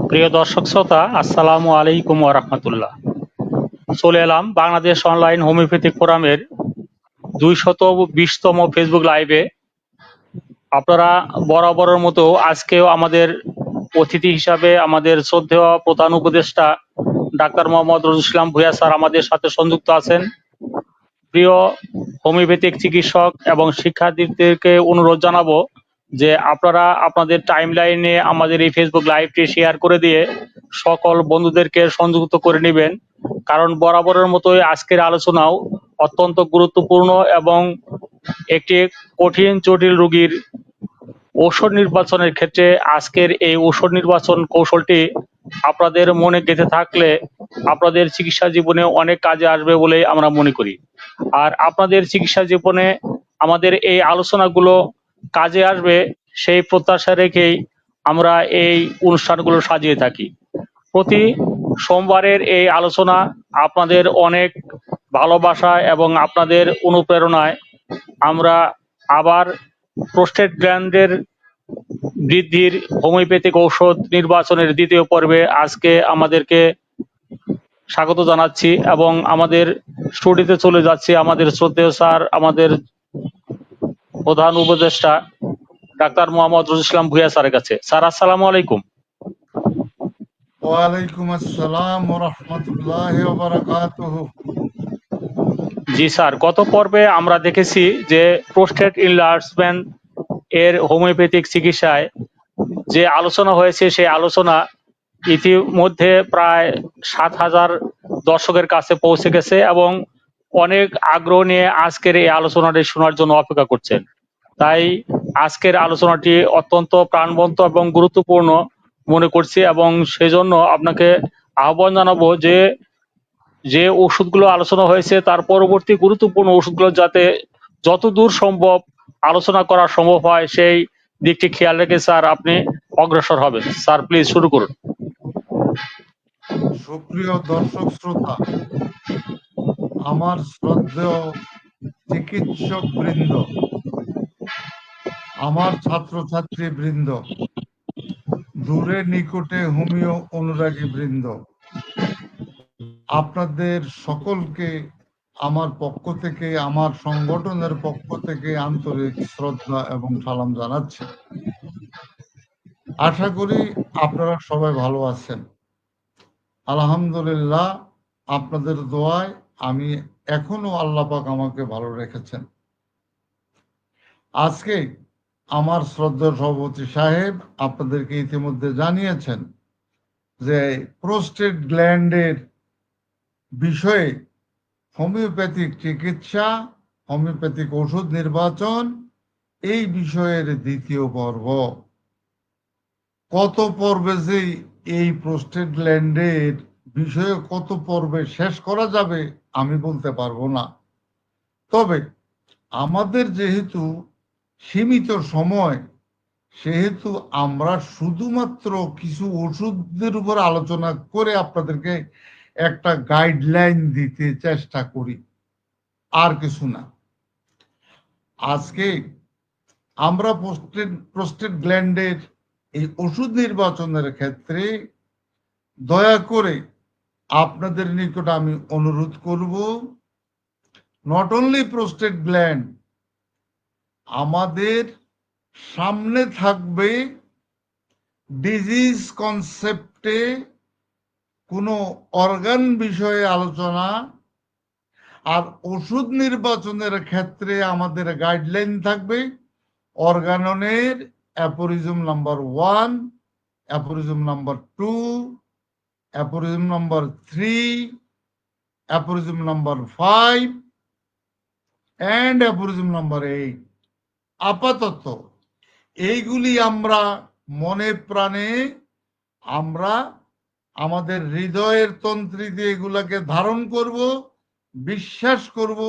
প্রিয় দর্শক শ্রোতা, আসসালামু আলাইকুম ওয়া রাহমাতুল্লাহ। চলে এলাম বাংলাদেশ অনলাইন হোমিওপ্যাথিক ফোরামের 220তম ফেসবুক লাইভে। আপনারা বরাবরের মতো আজকেও আমাদের অতিথি হিসাবে আমাদের শ্রদ্ধেয় প্রধান উপদেষ্টা ডাক্তার মোহাম্মদ রোজুল ইসলাম ভূঁইয়া স্যার আমাদের সাথে সংযুক্ত আছেন। প্রিয় হোমিওপ্যাথিক চিকিৎসক এবং শিক্ষার্থীদেরকে অনুরোধ জানাবো যে আপনারা আপনাদের টাইম লাইনে আমাদের এই ফেসবুক লাইভটি শেয়ার করে দিয়ে সকল বন্ধুদেরকে সংযুক্ত করে নেবেন, কারণ বরাবরের মতোই আজকের আলোচনাও অত্যন্ত গুরুত্বপূর্ণ এবং একটি কঠিন জটিল রোগীর ঔষধ নির্বাচনের ক্ষেত্রে আজকের এই ঔষধ নির্বাচন কৌশলটি আপনাদের মনে গেঁথে থাকলে আপনাদের চিকিৎসা জীবনে অনেক কাজে আসবে বলে আমরা মনে করি। আর আপনাদের চিকিৎসা জীবনে আমাদের এই আলোচনাগুলো কাজে আসবে সেই প্রত্যাশা রেখেই আমরা এই অনুষ্ঠানগুলো সাজিয়ে থাকি। প্রতি সোমবারের এই আলোচনা আপনাদের অনেক ভালোবাসা এবং আপনাদের অনুপ্রেরণায় আমরা আবার প্রোস্টেট গ্ল্যান্ডের বৃদ্ধির হোমিওপ্যাথিক ঔষধ নির্বাচনের দ্বিতীয় পর্বে আজকে আমাদেরকে স্বাগত জানাচ্ছি এবং আমাদের স্টুডিওতে চলে যাচ্ছি আমাদের শ্রদ্ধেয় স্যার, আমাদের প্রধান উপদেষ্টা ডাক্তার মোহাম্মদ রোজুল ইসলাম ভূঁইয়া স্যারের কাছে। স্যার, আসসালামু আলাইকুম। ওয়ালাইকুম আসসালাম ওয়া রাহমাতুল্লাহি ওয়া বারাকাতুহু। জি স্যার, গত পর্বে আমরা দেখেছি যে প্রোস্টেট ইনলার্জমেন্ট এর হোমিওপ্যাথিক চিকিৎসায় যে আলোচনা হয়েছে সেই আলোচনা ইতিমধ্যে প্রায় 7,000 দর্শকের কাছে পৌঁছে গেছে এবং অনেক আগ্রহ নিয়ে আজকের এই আলোচনাটি শোনার জন্য অপেক্ষা করছেন। তাই আজকের আলোচনাটি অত্যন্ত প্রাণবন্ত এবং গুরুত্বপূর্ণ মনে করছি এবং সেজন্য আপনাকে আহ্বান জানাবো যে যে ওষুধগুলো আলোচনা হয়েছে তার পরবর্তী গুরুত্বপূর্ণ ওষুধগুলো যাতে যতদূর সম্ভব আলোচনা করা সম্ভব হয় সেই দিকটি খেয়াল রেখে স্যার আপনি অগ্রসর হবেন। স্যার, প্লিজ শুরু করুন। সুপ্রিয় দর্শক শ্রোতা, আমার শ্রদ্ধেয় চিকিৎসক বৃন্দ, আমার ছাত্রছাত্রী বৃন্দ, দূরে নিকটে হোমিও অনুরাগী বৃন্দ, আপনাদের সকলকে আমার পক্ষ থেকে, আমার সংগঠনের পক্ষ থেকে আন্তরিক শ্রদ্ধা এবং সালাম জানাচ্ছি। আশা করি আপনারা সবাই ভালো আছেন। আলহামদুলিল্লাহ, আপনাদের দোয়ায় আমি এখনো আল্লাহ পাক আমাকে ভালো রেখেছেন। আজকে আমার শ্রদ্ধা সভাপতি সাহেব আপনাদেরকে ইতিমধ্যে জানিয়েছেন যে প্রোস্টেট গ্ল্যান্ডের বিষয়ে হোমিওপ্যাথিক চিকিৎসা, হোমিওপ্যাথিক ওষুধ নির্বাচন, এই বিষয়ের দ্বিতীয় পর্ব। কত পর্বে যে এই প্রোস্টেট গ্ল্যান্ডের বিষয়ে কত পর্বে শেষ করা যাবে আমি বলতে পারবো না। তবে আমাদের যেহেতু সীমিত সময়, সেহেতু আমরা শুধুমাত্র কিছু ওষুধের উপর আলোচনা করে আপনাদেরকে একটা গাইডলাইন দিতে চেষ্টা করি, আর কিছু না। আজকে আমরা প্রোস্টেট গ্ল্যান্ডের এই ওষুধ নির্বাচনের ক্ষেত্রে দয়া করে আপনাদের নিকট আমি অনুরোধ করব, নট অনলি প্রোস্টেট গ্ল্যান্ড, আমাদের সামনে থাকবে ডিজিজ কনসেপ্টে কোনো অর্গান বিষয়ে আলোচনা, আর ওষুধ নির্বাচনের ক্ষেত্রে আমাদের গাইডলাইন থাকবে অর্গাননের aphorism number 1, aphorism number 2, aphorism number 3, aphorism number 5 and aphorism number 8। আপাতত এইগুলি আমরা মনে প্রাণে, আমরা আমাদের হৃদয়ের তন্ত্রীতে এগুলাকে ধারণ করব, বিশ্বাস করব,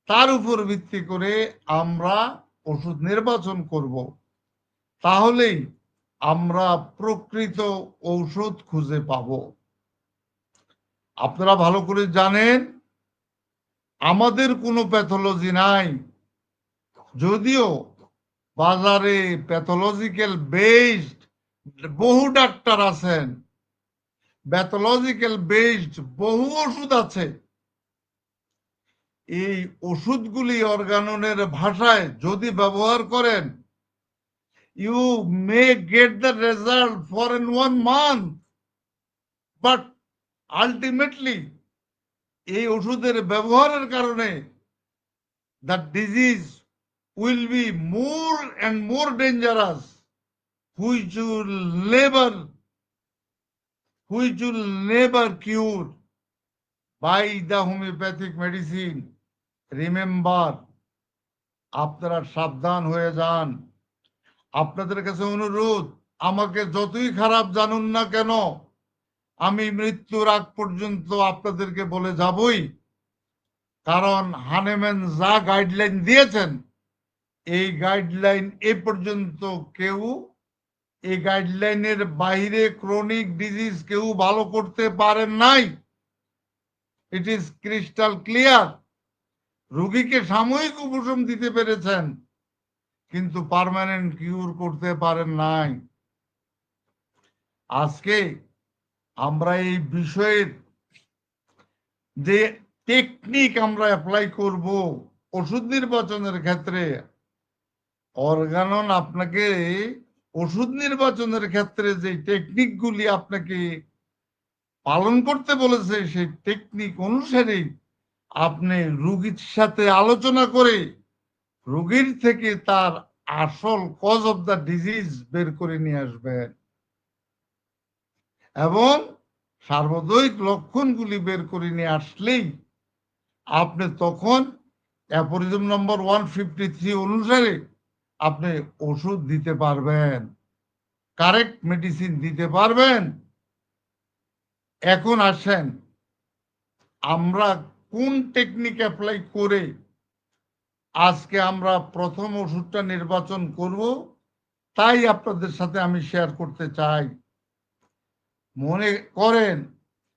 তার উপর ভিত্তি করে আমরা ওষুধ নির্বাচন করব। তাহলেই আমরা প্রকৃত ঔষধ খুঁজে পাব। আপনারা ভালো করে জানেন আমাদের কোনো প্যাথোলজি নাই, যদিও বাজারে প্যাথোলজিক্যাল বেসড বহু ডাক্তার আছেন, প্যাথোলজিক্যাল বেসড বহু ওষুধ আছে। এই ওষুধগুলি অর্গাননের ভাষায় যদি ব্যবহার করেন, you may get the result for in 1 month, but ultimately এই ওষুধের ব্যবহারের কারণে the disease will be more and more dangerous, which will never which will never cure by the homeopathic medicine. Remember, আপনারা সাবধান হয়ে যান। আপনাদের কাছে অনুরোধ, আমাকে যতই খারাপ জানুন না কেন, আমি মৃত্যুর আগ পর্যন্ত আপনাদেরকে বলে যাবই। কারণ হানেম্যান যা গাইডলাইন দিয়েছেন, এই গাইডলাইন এ পর্যন্ত কেউ এই গাইডলাইনের বাইরে ক্রনিক ডিজিজ কেউ ভালো করতে পারেন নাই। It is crystal clear. রোগীকে সাময়িক উপশম দিতে পেরেছেন, কিন্তু পার্মানেন্ট কিউর করতে পারেন নাই। আজকে আমরা এই বিষয়ের যে টেকনিক আমরা অ্যাপ্লাই করব ওষুধ নির্বাচনের ক্ষেত্রে, অর্গানন আপনাকে ওষুধ নির্বাচনের ক্ষেত্রে যে টেকনিকগুলি আপনাকে পালন করতে বলেছে, সেই টেকনিক অনুসারে আপনি রোগীর সাথে আলোচনা করে রোগীর থেকে তার আসল কজ অফ দ্য ডিজিজ বের করে নিয়ে আসবেন এবং সার্বজনীন লক্ষণগুলি বের করে নিয়ে আসলেই আপনি তখন অ্যাফোরিজম নম্বর 153 অনুসারে আপনি ওষুধ দিতে পারবেন, কারেক্ট মেডিসিন দিতে পারবেন। এখন আসেন, আমরা কোন টেকনিক অ্যাপ্লাই করে আজকে আমরা প্রথম ওষুধটা নির্বাচন করব, তাই আপনাদের সাথে আমি শেয়ার করতে চাই। মনে করেন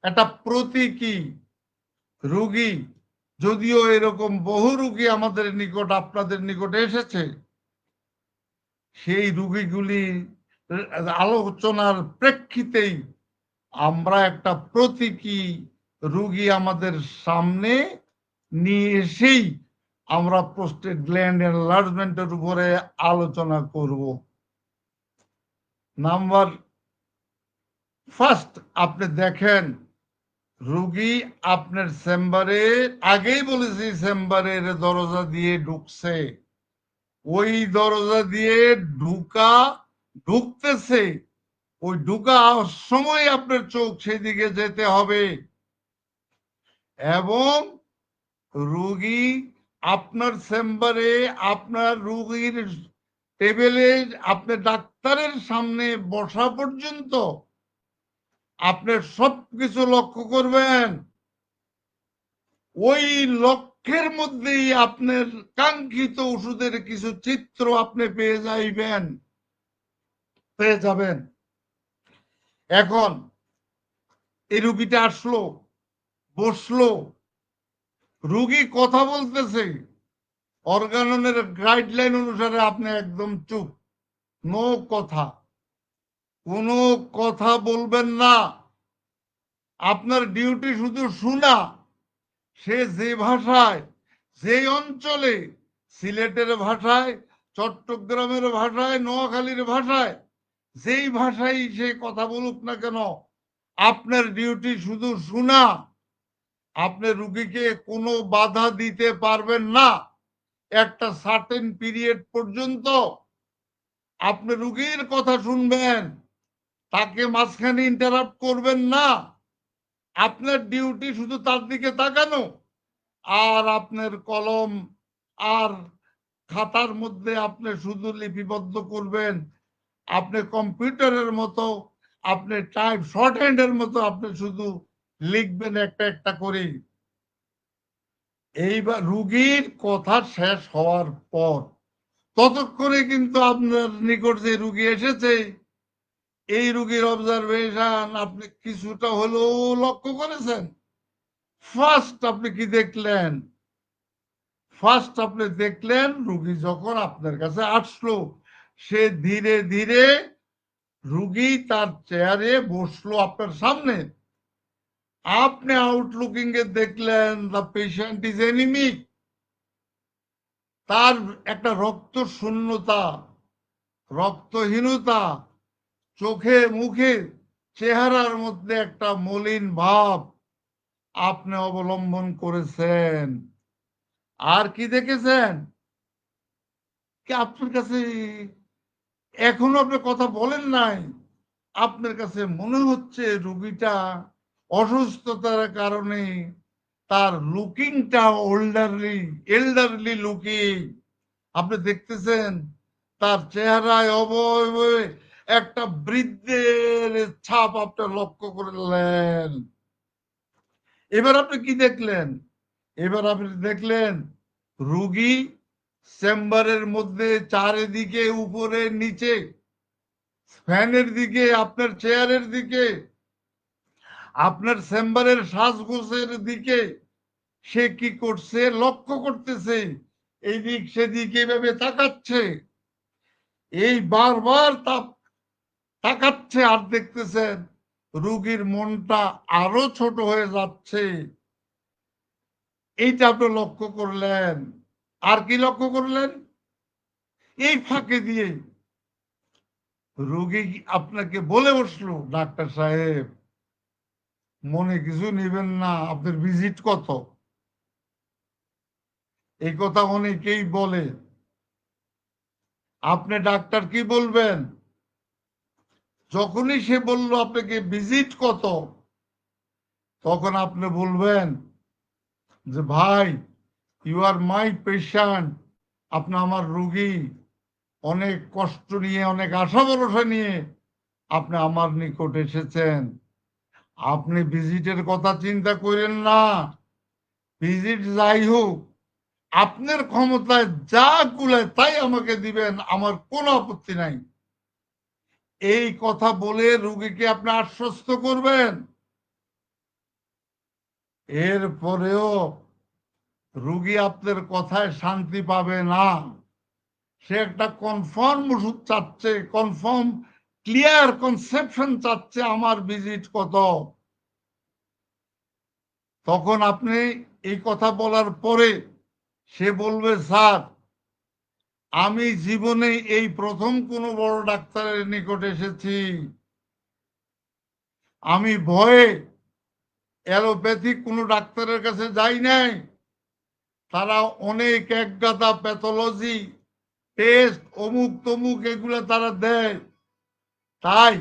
একটা প্রতীকী রোগী, যদিও এরকম বহু রোগী আমাদের নিকট আপনাদের নিকটে এসেছে, সেই রোগীগুলি আলোচনার প্রেক্ষিতেই আমরা একটা প্রতীকী রোগী আমাদের সামনে নিয়ে এসেই আমরা প্রোস্টেট গ্ল্যান্ড এনলার্জমেন্টের উপরে আলোচনা করব। নাম্বার ফার্স্ট, আপনি দেখেন রোগী আপনার চেম্বারে, আগেই বলেছি চেম্বারের দরজা দিয়ে ঢুকছে, ওই দরজা দিয়ে ঢুকতেছে, ওই ঢুকা সময় আপনার চোখ সেদিকে যেতে হবে এবং রোগী আপনার চেম্বারে আপনার রোগীর টেবিলে আপনার ডাক্তারের সামনে বসা পর্যন্ত আপনার সবকিছু লক্ষ্য করবেন। ওই লক্ষ্যের মধ্যেই আপনার কাঙ্ক্ষিত ওষুধের কিছু চিত্র আপনি পেয়ে যাবেন। এখন এই রুগীটা আসলো, বসলো, রুগী কথা বলতেছে, অর্গাননের গাইডলাইন অনুসারে আপনি একদম চুপ, নো কথা, কোনো কথা বলবেন না। আপনার ডিউটি শুধু শোনা। সে যে ভাষায়, যে অঞ্চলে, সিলেটের ভাষায়, চট্টগ্রামের ভাষায়, নোয়াখালীর ভাষায়, যেই ভাষায় সে কথা বলুক না কেন, আপনার ডিউটি শুধু শোনা। আপনি রুগীকে কোনো বাধা দিতে পারবেন না। একটা সার্টেন পিরিয়ড পর্যন্ত আপনি রুগীর কথা শুনবেন, তাকে মাঝখানে ইন্টারাপ্ট করবেন না। আপনার ডিউটি শুধু তার দিকে তাকানো, আর আপনার কলম আর খাতার মধ্যে আপনি শুধু লিপিবদ্ধ করবেন। আপনি কম্পিউটারের মতো, আপনি টাইপ শর্ট হ্যান্ডের মতো আপনি শুধু লিখবেন একটা একটা করে। এইবার রুগীর কথা শেষ হওয়ার পর ততক্ষণে কিন্তু আপনার নিকট যে রুগী এসেছে, এই রুগীর অবজারভেশন আপনি কিছুটা হলেও লক্ষ্য করেছেন। ফার্স্ট আপনি কি দেখলেন? ফার্স্ট আপনি দেখলেন রুগী যখন আপনার কাছে আসলো, সে ধীরে ধীরে রুগী তার চেয়ারে বসলো আপনার সামনে, আপনি আউটলুকিং এ দেখলেন দ্য পেশেন্ট ইজ এনিমিক, তার একটা রক্ত শূন্যতা, রক্তহীনতা, চোখে মুখে চেহারার মধ্যে একটা মলিন ভাব আপনি অবলম্বন করেছেন। আর কি দেখেছেন? কি আপনার কাছে এখনো আপনি কথা বলেন নাই, আপনার কাছে মনে হচ্ছে রুগীটা অসুস্থতার কারণে তার লুকিংটা এল্ডারলি লুকিং। আপনি দেখতেছেন তার চেহারায় অবয়বে একটা বৃদ্ধের ছাপ আপনি লক্ষ্য করলেন। এবার আপনি কি দেখলেন? এবার আপনি দেখলেন রুগী চেম্বারের মধ্যে চারিদিকে, উপরে নিচে, ফ্যানের দিকে, আপনার চেয়ারের দিকে, আপনার চেম্বারের সাজগোজের দিকে সে কি করছে লক্ষ্য করতেছে, এইদিক সেদিক এভাবে তাকাচ্ছে, এই বারবার তাকাচ্ছে। আর দেখতেছেন রুগীর মনটা আরো ছোট হয়ে যাচ্ছে, এইটা আপনি লক্ষ্য করলেন। আর কি লক্ষ্য করলেন? এই ফাঁকে দিয়ে রুগী আপনাকে বলে বসলো, ডাক্তার সাহেব মনে কিছু নেবেন না, আপনার ভিজিট কত? এই কথা অনেকেই বলে। আপনি ডাক্তার কি বলবেন? যখনই সে বলল আপনাকে ভিজিট কত, তখন আপনি বলবেন যে ভাই, ইউ আর মাই পেশেন্ট, আপনি আমার রুগী, অনেক কষ্ট নিয়ে, অনেক আশা ভরসা নিয়ে আপনি আমার নিকট এসেছেন। আপনি ভিজিটের কথা চিন্তা করেন না, ভিজিট যাই হোক, আপনার ক্ষমতায় যা কুলায় তাই আমাকে দিবেন, আমার কোনো আপত্তি নাই। এই কথা বলে রুগীকে আপনি আশ্বস্ত করবেন। এরপরেও রুগী আপনার কথায় শান্তি পাবে না, সে একটা কনফার্ম ওষুধ চাচ্ছে, কনফার্ম ক্লিয়ার কনসেপশন চাচ্ছে, আমার ভিজিট কত। তখন আপনি এই কথা বলার পরে সে বলবে, স্যার আমি জীবনে এই প্রথম কোনো বড় ডাক্তারের নিকট এসেছি, আমি ভয়ে অ্যালোপ্যাথিক কোনো ডাক্তারের কাছে যাই নাই, তারা অনেক একগাদা প্যাথোলজি টেস্ট অমুক তমুক এগুলো তারা দেয়। তাই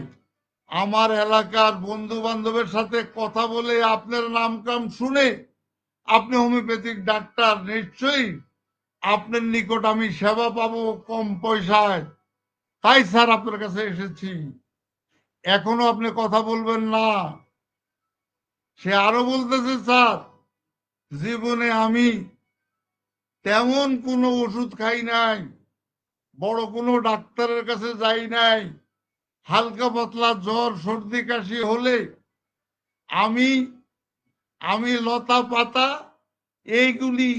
আমার এলাকার বন্ধু বান্ধবের সাথে কথা বলে আপনার নাম কাম শুনে, আপনি হোমিওপ্যাথিক ডাক্তার, নিশ্চয়ই আপনার নিকট আমি সেবা পাবো কম পয়সায়, তাই স্যার আপনার কাছে এসেছি। এখনো আপনি কথা বলবেন না? সে আরো বলতেছে, স্যার জীবনে আমি তেমন কোনো ওষুধ খাই নাই, বড় কোনো ডাক্তারের কাছে যাই নাই, হালকা পাতলা জ্বর সর্দি কাশি হলে আমি আমি লতা পাতা এইগুলি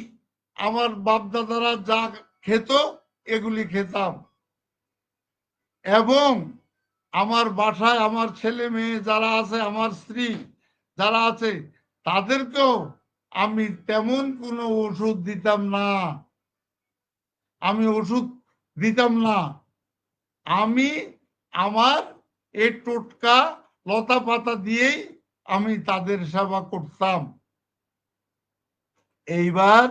আমার বাপদাদারা যা খেত এগুলি খেতাম, এবং আমার বাসায় আমার ছেলে মেয়ে যারা আছে, আমার স্ত্রী যারা আছে, তাদেরকেও আমি তেমন কোনো ওষুধ দিতাম না, আমি ওষুধ দিতাম না। আমি আমার এই টোটকা লতা পাতা দিয়েই আমি তাদের সেবা করতাম। এইবার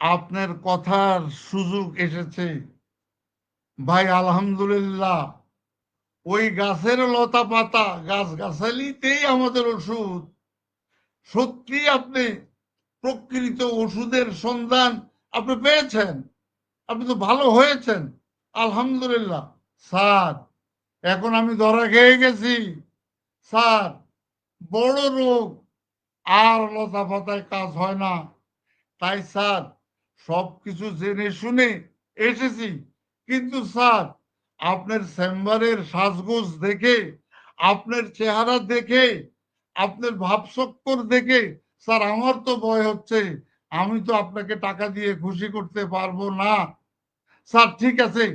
আপনার কথার সুযোগ এসেছে। ভাই আলহামদুলিল্লাহ, ওই গাছের লতা পাতা, গাছ গাছালিতেই আমাদের ওষুধ। সত্যি আপনি প্রকৃত ওষুধের সন্ধান আপনি পেয়েছেন, আপনি তো ভালো হয়েছেন, আলহামদুলিল্লাহ। স্যার এখন আমি ধরা খেয়ে গেছি, স্যার বড় রোগ, আর লতা পাতায় কাজ হয় না, তাই স্যার সবকিছু জেনে শুনে এসেছি। কিন্তু স্যার আপনার চেম্বারের সাজগোজ দেখে, আপনার চেহারা দেখে, আপনার ভাবচক্কর দেখে স্যার আমার তো ভয় হচ্ছে, আমি তো আপনাকে টাকা দিয়ে খুশি করতে পারবো না। স্যার ঠিক আছে,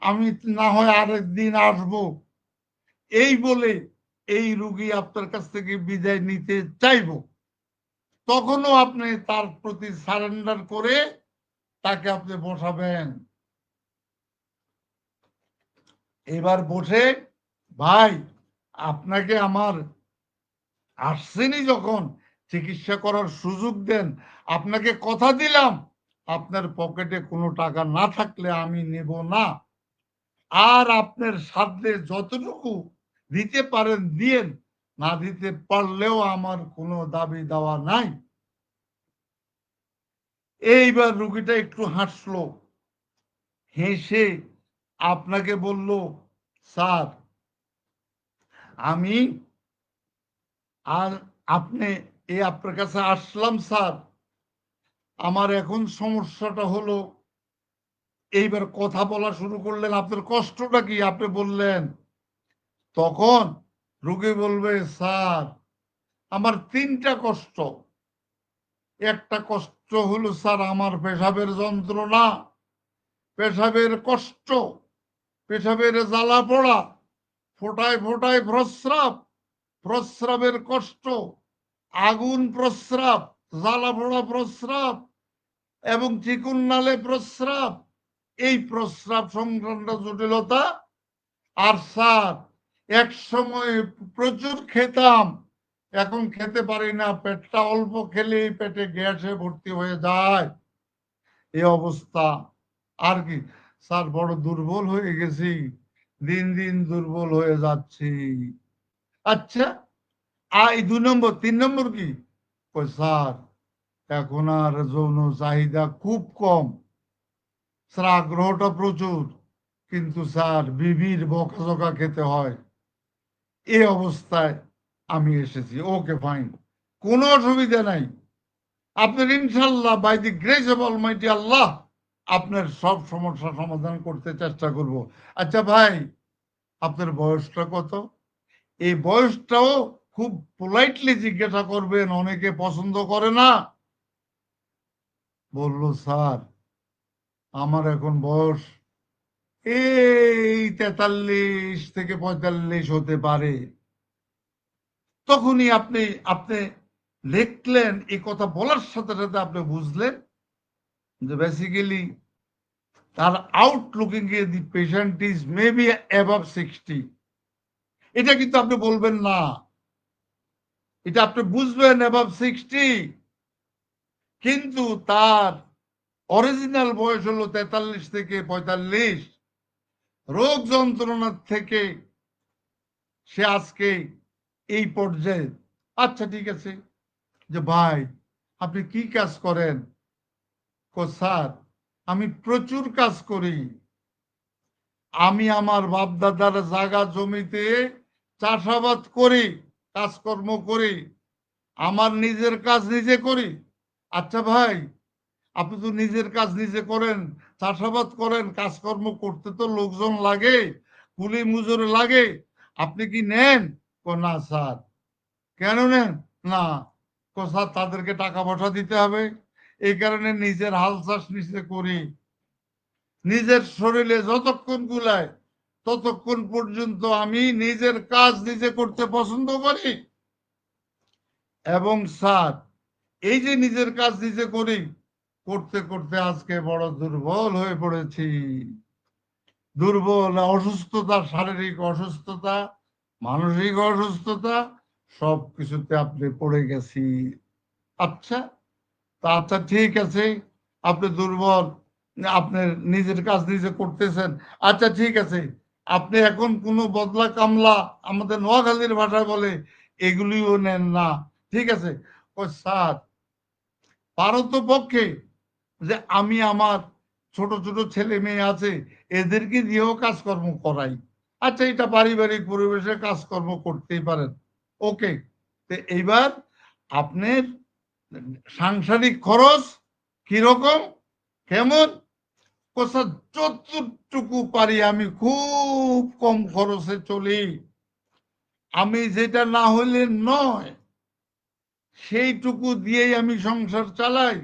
আমি না হয় আরেকদিন আসবো, এই বলে এই রুগী আপনার কাছ থেকে বিদায় নিতে চাইব, তখনও আপনি তার প্রতি সারেন্ডার করে তাকে আপনি বসাবেন। এবার বসে, ভাই আপনাকে আমার আসছেনই যখন, চিকিৎসা করার সুযোগ দেন, আপনাকে কথা দিলাম আপনার পকেটে কোনো টাকা না থাকলে আমি নেব না, আর আপনার সাধ্যে যতটুকু দিতে পারেন দিয়েন, না দিতে পারলেও আমার কোনো দাবি দেওয়া নাই। এইবার রুগীটা একটু হাসলো, হেসে আপনাকে বলল, স্যার আমি আর আপনি আপনার কাছে আসলাম স্যার, আমার এখন সমস্যাটা হলো, এইবার কথা বলা শুরু করলেন, আপনার কষ্টটা কি আপনি বললেন। তখন রোগী বলবে, স্যার আমার তিনটা কষ্ট। একটা কষ্ট হলো স্যার আমার পেশাবের যন্ত্রণা, পেশাবের কষ্ট, পেশাবের জ্বালা পোড়া, ফোটায় ফোটায় প্রস্রাব, প্রস্রাবের কষ্ট, আগুন প্রস্রাব, জ্বালা পোড়া প্রস্রাব এবং চিকুন নালে প্রস্রাব, এই প্রস্রাব সংক্রান্ত জটিলতা। আর স্যার এক সময় প্রচুর খেতাম, এখন খেতে পারি না, পেটটা অল্প খেলেই পেটে গ্যাসে ভর্তি হয়ে যায়, এই অবস্থা। আর কি স্যার, বড় দুর্বল হয়ে গেছি, দিন দিন দুর্বল হয়ে যাচ্ছি। আচ্ছা, এই 2 নম্বর, 3 নম্বর কি? স্যার এখন আর যৌন চাহিদা খুব কম, স্যার আগ্রহটা প্রচুর, কিন্তু স্যার বিবির বকাঝকা খেতে হয়, এই অবস্থায় আমি এসেছি। ওকে ফাইন, কোনো অসুবিধা নাই, আপনার ইনশাল্লাহ by the grace of almighty Allah আপনার সব সমস্যা সমাধান করতে চেষ্টা করব। আচ্ছা ভাই, আপনার বয়সটা কত? এই বয়সটাও খুব পোলাইটলি জিজ্ঞাসা করবেন, অনেকে পছন্দ করে না। বলল, স্যার আমার এখন বয়স এই 43 থেকে 45 হতে পারে। তখনই আপনি আপনি লিখলেন, এই কথা বলার সাথে সাথে আপনি বুঝলেন যে বেসিক্যালি তার আউটলুকিং এ দি পেশেন্ট ইজ মেবি অ্যাবভ 60। এটা কিন্তু আপনি বলবেন না, এটা আপনি বুঝবেন অ্যাবভ 60, কিন্তু তার অরিজিনাল বয়স হলো 43 থেকে 45। রোগ যন্ত্রণার থেকে সে আজকে এই পর্যায়ে। আচ্ছা ঠিক আছে, যে ভাই আপনি কি কাজ করেন? স্যার আমি প্রচুর কাজ করি, আমি আমার বাপ দাদার জায়গা জমিতে চাষাবাদ করি, কাজকর্ম করি, আমার নিজের কাজ নিজে করি। আচ্ছা ভাই, আপনি তো নিজের কাজ নিজে করেন, চাষাবাদ করেন, কাজকর্ম করতে তো লোকজন লাগে, কুলি মুজুর লাগে, আপনি কি নেন? না স্যার। কেন নেন না? স্যার তাদেরকে টাকা পয়সা দিতে হবে, এই কারণে নিজের হাল চাষ নিজে করি, নিজের শরীরে যতক্ষণ গুলায় ততক্ষণ পর্যন্ত আমি নিজের কাজ নিজে করতে পছন্দ করি। এবং স্যার এই যে নিজের কাজ নিজে করি, করতে করতে আজকে বড় দুর্বল হয়ে পড়েছি, দুর্বল, অসুস্থতা, শারীরিক অসুস্থতা, মানসিক অসুস্থতা, সব কিছুতে আপনি পড়ে গেছি। আচ্ছা, তা আচ্ছা ঠিক আছে, আপনি দুর্বল, আপনার নিজের কাজ নিজে করতেছেন, আচ্ছা ঠিক আছে, আপনি এখন কোনো বদলা কামলা, আমাদের নোয়াখালীর ভাষায় বলে, এগুলিও নেন না। ঠিক আছে, ও স্যার পারত পক্ষে যে আমি আমার ছোট ছোট ছেলে মেয়ে আছে, এদেরকে দিয়েও কাজকর্ম করাই। আচ্ছা, এটা পারিবারিক পরিবেশে কাজকর্ম করতেই পারেন, ওকে। তো এইবার আপনার সাংসারিক খরচ কিরকম, কেমন? যতটুকু পারি আমি খুব কম খরচে চলি, আমি যেটা না হইলে নয় সেইটুকু দিয়েই আমি সংসার চালাই।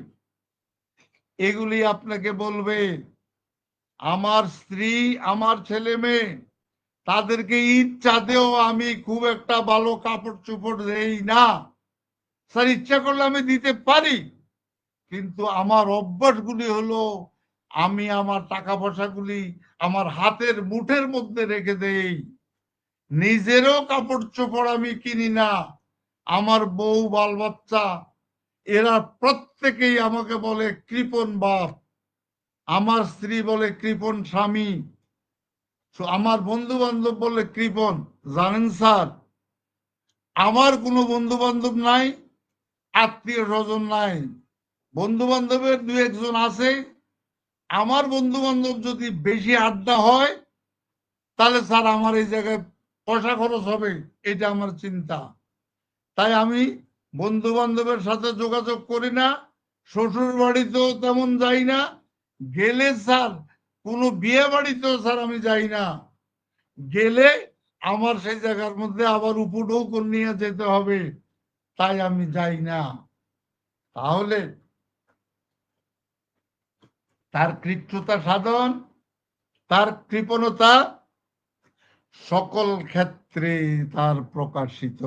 এগুলি আপনাকে বলবে আমার স্ত্রী, আমার ছেলে মেয়ে, তাদেরকে ইচ্ছাতেও আমি খুব একটা ভালো কাপড় চোপড় দেই না স্যার। ইচ্ছা করলে আমি দিতে পারি, কিন্তু আমার অভ্যাসগুলি হলো আমি আমার টাকা পয়সাগুলি আমার হাতের মুঠের মধ্যে রেখে দেই। নিজেরও কাপড় চোপড় আমি কিনি না। আমার বউ বাল বাচ্চা এরা প্রত্যেকেই আমাকে বলে কৃপণ বাপ, আমার স্ত্রী বলে কৃপণ স্বামী, আমার বন্ধু বান্ধব বলে কৃপণ। জানেন স্যার, আমার কোনো বন্ধু বান্ধব নাই, আত্মীয় স্বজন নাই। বন্ধু বান্ধবের দু একজন আছে। আমার বন্ধু বান্ধব যদি বেশি আড্ডা হয় তাহলে স্যার আমার এই জায়গায় পয়সা খরচ হবে, এটা আমার চিন্তা। তাই আমি বন্ধু বান্ধবের সাথে যোগাযোগ করি না, শ্বশুর বাড়িতেও তেমন যাই না। গেলে স্যার কোনো বিয়ে বাড়িতেও স্যার আমি যাই না। গেলে আমার সেই জায়গার মধ্যে আবার উপঢৌকন নিয়ে যেতে হবে, তাই আমি যাই না। তাহলে তার কৃচ্ছতা সাধন, তার কৃপণতা সকল ক্ষেত্রে তার প্রকাশিত।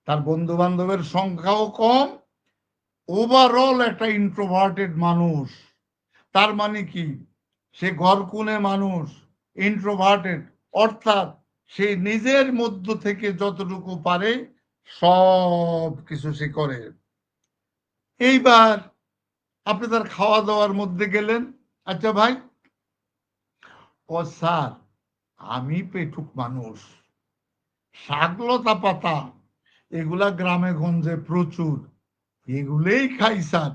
তার বন্ধু বান্ধবের সংখ্যাও কম, ওভারঅল একটা ইন্ট্রোভার্টেড মানুষ। তার মানে কি, সে ঘরকুনে মানুষ, ইন্ট্রোভার্টেড, অর্থাৎ সে নিজের মধ্য থেকে যতটুকু পারে সব কিছু সে করে। এইবার আপনি তার খাওয়া দাওয়ার মধ্যে গেলেন, আচ্ছা ভাই, ও স্যার আমি পেটুক মানুষ, শাকলতা পাতা এগুলা গ্রামে গঞ্জে প্রচুর, এগুলোই খাই স্যার।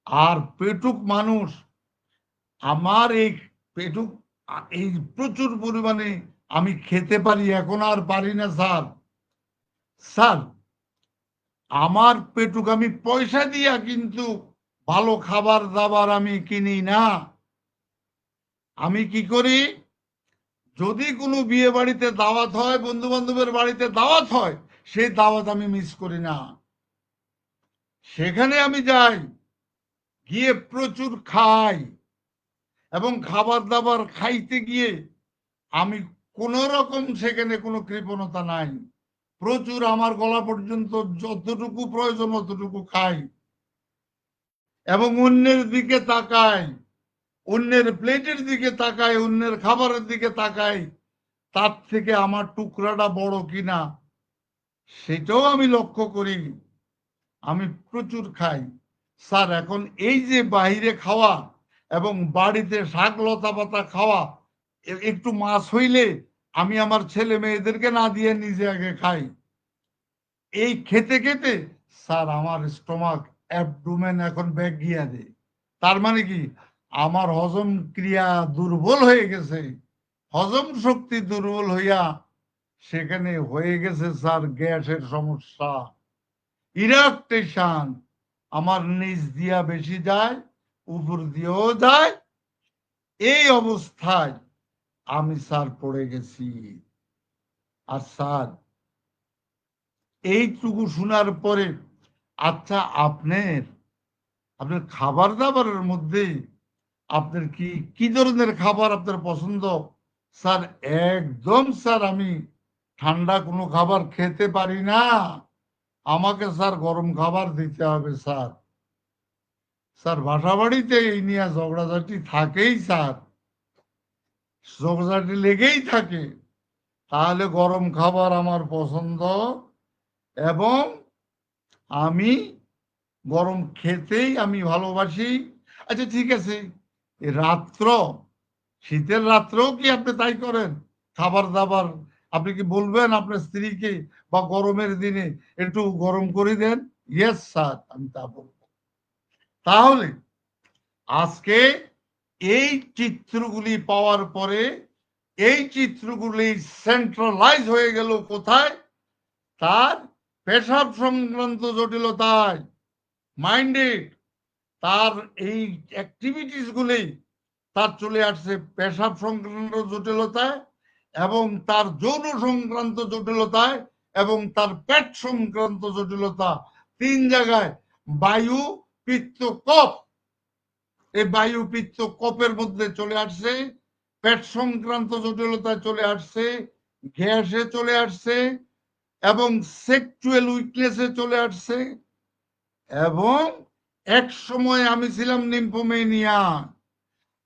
আর পেটুক মানুষ, আমার এই পেটুক এই প্রচুর পরিমাণে আমি খেতে পারি, এখন আর পারি না স্যার। স্যার আমার পেটুক আমি পয়সা দিয়া কিন্তু ভালো খাবার দাবার আমি কিনি না। আমি কি করি, যদি কোনো বিয়ে বাড়িতে দাওয়াত হয়, বন্ধু বান্ধবের বাড়িতে দাওয়াত হয়, সেই দাওয়াত আমি মিস করি না। সেখানে আমি যাই, গিয়ে প্রচুর খাই, এবং খাবার দাবার খাইতে গিয়ে আমি কোন রকম সেখানে কোনো কৃপণতা নাই। প্রচুর আমার গলা পর্যন্ত যতটুকু প্রয়োজন অতটুকু খাই, এবং অন্যের দিকে তাকাই, অন্যের প্লেটের দিকে তাকাই, অন্যের খাবারের দিকে তাকাই, তার থেকে আমার টুকরাটা বড় কিনা সেটাও আমি লক্ষ্য করি। আমি প্রচুর খাই স্যার। এখন এই যে বাইরে খাওয়া এবং বাড়িতে শাক লতা পাতা খাওয়া, একটু মাছ হইলে আমি আমার ছেলে মেয়েদেরকে না দিয়ে নিজে আগে খাই। এই খেতে খেতে স্যার আমার স্টমাক, অ্যাবডোমেন এখন ব্যাগ গিয়া দেয়। তার মানে কি, আমার হজম ক্রিয়া দুর্বল হয়ে গেছে, হজম শক্তি দুর্বল হইয়া সেখানে হয়ে গেছে স্যার গ্যাসের সমস্যা, ইরাকটেশন। আমার নিচ দিয়া বেশি যায়, উপর দিয়েও যায়। এই অবস্থায় আমি স্যার পড়ে গেছি। আর স্যার এইটুকু শোনার পরে, আচ্ছা আপনার আপনার খাবার দাবারের মধ্যে আপনার কি কি ধরনের খাবার আপনার পছন্দ? স্যার একদম স্যার আমি ঠান্ডা কোনো খাবার খেতে পারি না, আমাকে স্যার গরম খাবার দিতে হবে স্যার। স্যার বাসা বাড়িতে এই নিয়ে ঝগড়াঝাটি থাকেই স্যার, ঝগড়াঝাটি লেগেই থাকে। তাহলে গরম খাবার আমার পছন্দ, এবং আমি গরম খেতেই আমি ভালোবাসি। আচ্ছা ঠিক আছে, রাত্র, শীতের রাত্রেও কি আপনি তাই করেন? খাবার দাবার আপনি কি বলবেন আপনার স্ত্রীকে, বা গরমের দিনে একটু গরম করে দেন? ইয়েস স্যার, আমি তা বলবো। তাহলে আজকে এই চিত্রগুলি পাওয়ার পরে, এই চিত্রগুলি সেন্ট্রালাইজ হয়ে গেল কোথায়? তার পেশাব সংক্রান্ত জটিলতায়, মাইন্ডে তার এই অ্যাক্টিভিটিস গুলি তার চলে আসছে পেশাব সংক্রান্ত জটিলতায়, এবং তার যৌন সংক্রান্ত জটিলতায়, এবং তার পেট সংক্রান্ত জটিলতা। তিন জায়গায় বায়ু পিত্ত কফ, এই বায়ু পিত্ত কফের মধ্যে চলে আসছে পেট সংক্রান্ত জটিলতায় চলে আসছে, গ্যাসে চলে আসছে এবং সেক্সুয়াল উইকনেসে চলে আসছে। এবং এক সময় আমি ছিলাম নিম্ফোমেনিয়া,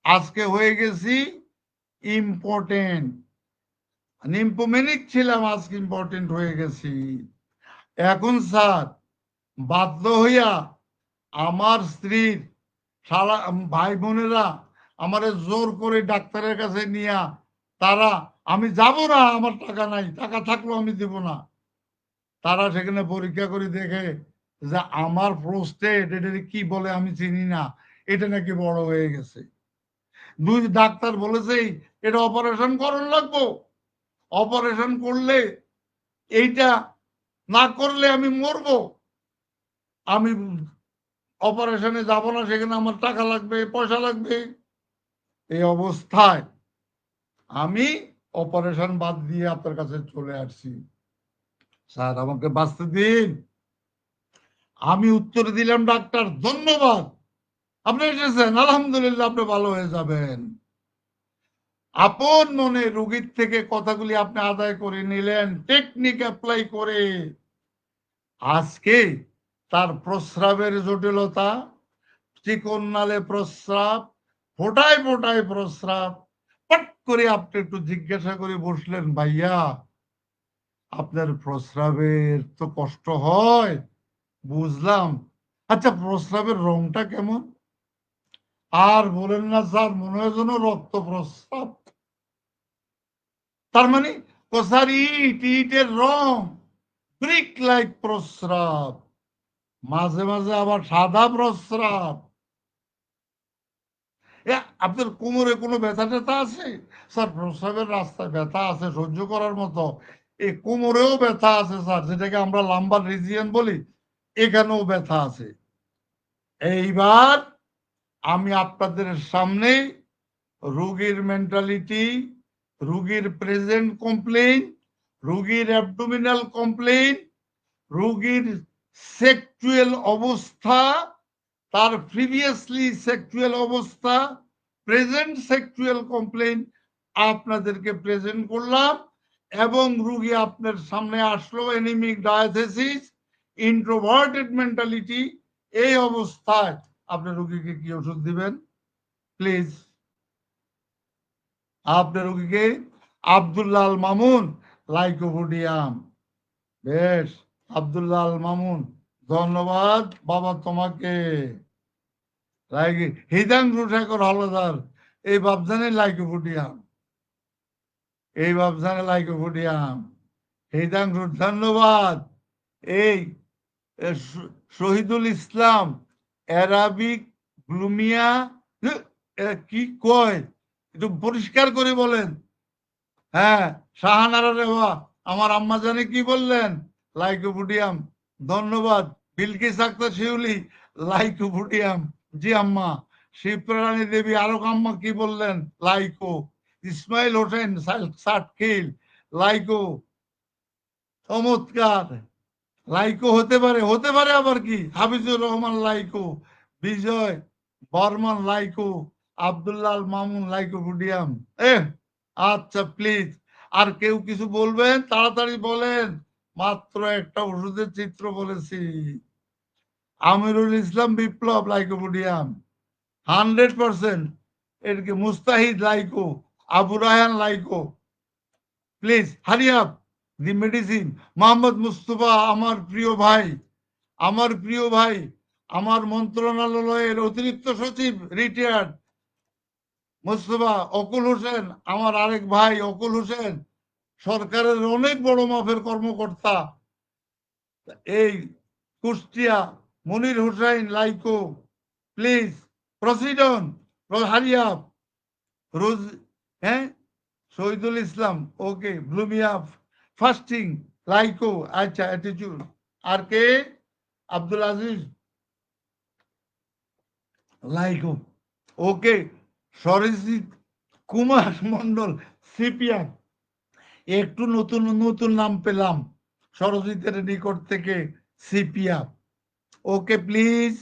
আজকে হয়ে গেছি ইম্পর্টেন্ট। নিম্ফোমেনিক ছিলাম, আজকে ইম্পর্টেন্ট হয়ে গেছি। এখন স্যার বাধ্য হইয়া আমার স্ত্রীর সারা ভাই বোনেরা আমারে জোর করে ডাক্তারের কাছে নিয়া, তারা আমি যাব না, আমার টাকা নাই, টাকা থাকলেও আমি দেব না। তারা সেখানে পরীক্ষা করে দেখে যে আমার প্রোস্টেট, এটা কি বলে আমি চিনি না, এটা নাকি বড় হয়ে গেছে। দুই ডাক্তার বলেছে এটা অপারেশন করণ লাগবো, অপারেশন করলে এইটা না করলে আমি মরবো, আমি অপারেশনে যাব না, সেখানে আমার টাকা লাগবে, পয়সা লাগবে। এই অবস্থায় আমি অপারেশন বাদ দিয়ে আপনার কাছে চলে আসছি। স্যার আমাকে বাঁচতে দিন। আমি উত্তর দিলাম, ডাক্তার ধন্যবাদ, আপনি এসেছেন, আলহামদুলিল্লাহ, আপনি ভালো হয়ে যাবেন। আপন মনে রোগীর থেকে কথাগুলি আপনি আদায় করে নিলেন টেকনিক অ্যাপ্লাই করে। আজকে তার প্রস্রাবের জটিলতা, চিকন নালে প্রস্রাব, ফোটায় ফোটায় প্রস্রাব, পট করে আপনি একটু জিজ্ঞাসা করে বসলেন, ভাইয়া আপনার প্রস্রাবের তো কষ্ট হয়, বুঝলাম, আচ্ছা প্রস্রাবের রংটা কেমন? আর বলেন না স্যার, মনে হয় যেন রক্ত প্রস্রাব। তার মানে কোসার ইটের রং ব্রিক লাইক প্রস্রাব, মাঝে মাঝে আবার সাদা প্রস্রাব। আপনার কোমরে কোনো ব্যথা ট্যাথা আছে? স্যার প্রস্রাবের রাস্তায় ব্যথা আছে সহ্য করার মতো, এই কোমরেও ব্যথা আছে স্যার, যেটাকে আমরা লাম্বার রিজিয়ন বলি, এখানেও ব্যথা আছে। এইবার আমি আপনাদের সামনে রোগীর মেন্টালিটি, রোগীর প্রেজেন্ট কমপ্লেইন, রোগীর অ্যাবডোমিনাল কমপ্লেইন, রোগীর সেক্সুয়াল অবস্থা, তার প্রিভিয়াসলি সেক্সুয়াল অবস্থা, প্রেজেন্ট সেক্সুয়াল কমপ্লেইন আপনাদেরকে প্রেজেন্ট করলাম। এবং রোগী আপনার সামনে আসলো এনিমিক ডায়াথেসিস, ইন্ট্রোভার্টেড মেন্টালিটি। এই অবস্থায় আপনি রোগীকে কি ওষুধ দিবেন প্লিজ? আপনার রোগীকে আব্দুল্লাহ আল মামুন লাইকোপোডিয়াম। বেশ, আব্দুল্লাহ আল মামুন, ধন্যবাদ বাবা তোমাকে। হৃদাংশু শেখর হলদার, এই বাবজানে লাইকোপোডিয়াম, এই বাবজানে লাইকোপোডিয়াম। হৃদাংশু ধন্যবাদ। এই শহীদুল ইসলাম অ্যারাবিক গ্লুমিয়া, কি কয় একটু পরিষ্কার করে বলেন। হ্যাঁ, শাহানারা রেওয়া, আমার আম্মা জানে কি বললেন? লাইকোপোডিয়াম। ধন্যবাদ। বিলকিস আক্তার শিউলি, লাইকোপোডিয়াম। জি আম্মা। শিবপ্রাণী দেবী আরক আম্মা কি বললেন? লাইকো। ইসমাইল হোসেন সাটখিল, লাইকো। চমৎকার। লাইকো হতে পারে, হতে পারে আবার কি, হাফিজুর রহমান লাইকো, বিজয় বর্মন লাইকো, আব্দুল্লাহ আল মামুন লাইকোপোডিয়াম। আচ্ছা প্লিজ, আর কেউ কিছু বলবেন? তাড়াতাড়ি বলেন, মাত্র একটা ওষুধের চিত্র বলেছি। আমিরুল ইসলাম বিপ্লব লাইকোপোডিয়াম 100%। এরকে Mustahid lyco, Abu Raihan lyco. Please hurry up the medicine. Mohammad Mustafa, আমার প্রিয় ভাই, আমার প্রিয় ভাই, আমার মন্ত্রণালয়ের অতিরিক্ত সচিব রিটায়ার্ড মুস্তফা। অকুল হোসেন, আমার আরেক ভাই অকুল হোসেন, সরকারের অনেক বড় মাপের কর্মকর্তা। এই Kushtia Monir Hussain lyco. Please proceed on, hurry up. রোজ, হ্যাঁ, শহীদুল ইসলাম, ওকে, ব্লুমিয়া ফাস্টিং লাইকো। আচ্ছা, অ্যাটিটিউড। আর কে? Abdul Aziz lyco, okay. Sarajit Kumar Mondal CPR, একটু নতুন নতুন নাম পেলাম সরজিতের নিকট থেকে, CPR. Okay please,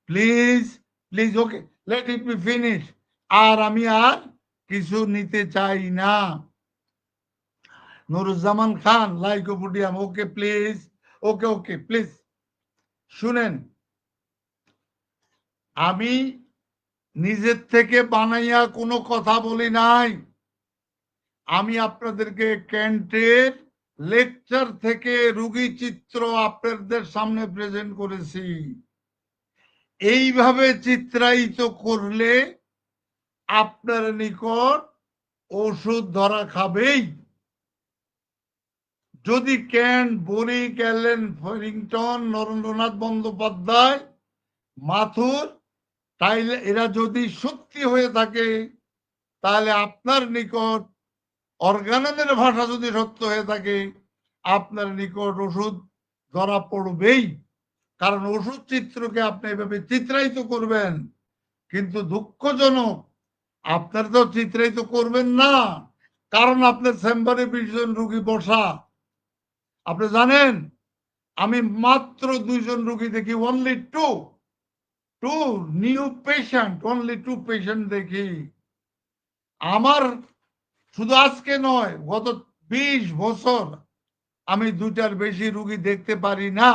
please, please, okay, let it be finish. আর আমি আর কিছু নিতে চাই না। Nuruzzaman Khan, lycopodium, okay please, okay okay please শুনেন, আমি নিজের থেকে বানাইয়া কোনো কথা বলি নাই। আমি আপনাদেরকে ক্যান্টের লেকচার থেকে রুগী চিত্র আপনাদের সামনে প্রেজেন্ট করেছি। এইভাবে চিত্রায়িত করলে আপনার নিকট ওষুধ ধরা খাবেই। যদি Kent, Banik, Allen Farrington, Narendranath Bandyopadhyay, Mathur, তাইলে এরা যদি সত্যি হয়ে থাকে, তাহলে আপনার নিকট অর্গানানের ভাষা যদি সত্য হয়ে থাকে, আপনার নিকট ওষুধ ধরা পড়বেই। কারণ ওষুধ চিত্রকে আপনি এভাবে চিত্রায়িত করবেন, কিন্তু দুঃখজনক আপনার তো চিত্রায়িত করবেন না, কারণ আপনার চেম্বারে 20 জন রুগী বসা। আপনি জানেন আমি মাত্র 2 জন রুগী দেখি, only two new patient, only 2 patient দেখি। আমার শুধু আজকে নয়, গত 20 বছর আমি 2টার বেশি রুগী দেখতে পারি না।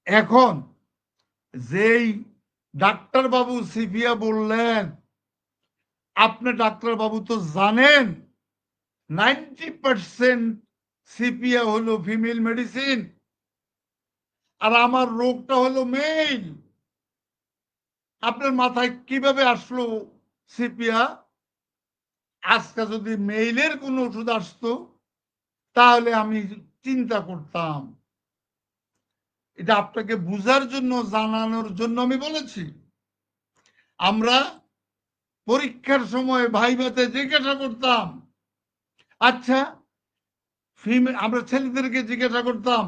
এখন যেই ডাক্তারবাবু সিপিয়া বললেন, আপনি ডাক্তারবাবু তো জানেন 90% সিপিয়া হলো ফিমেল মেডিসিন, আর আমার রোগটা হলো মেল। আপনার মাথায় কিভাবে আসলো সিপিয়া? আজকে যদি মেইলের কোন ওষুধ আসতো তাহলে আমি চিন্তা করতাম। এটা আপনাকে বুঝার জন্য, জানানোর জন্য আমি বলেছি। আমরা পরীক্ষার সময় ভাইভাতে জিজ্ঞাসা করতাম, আচ্ছা আমরা ছেলেদেরকে জিজ্ঞাসা করতাম,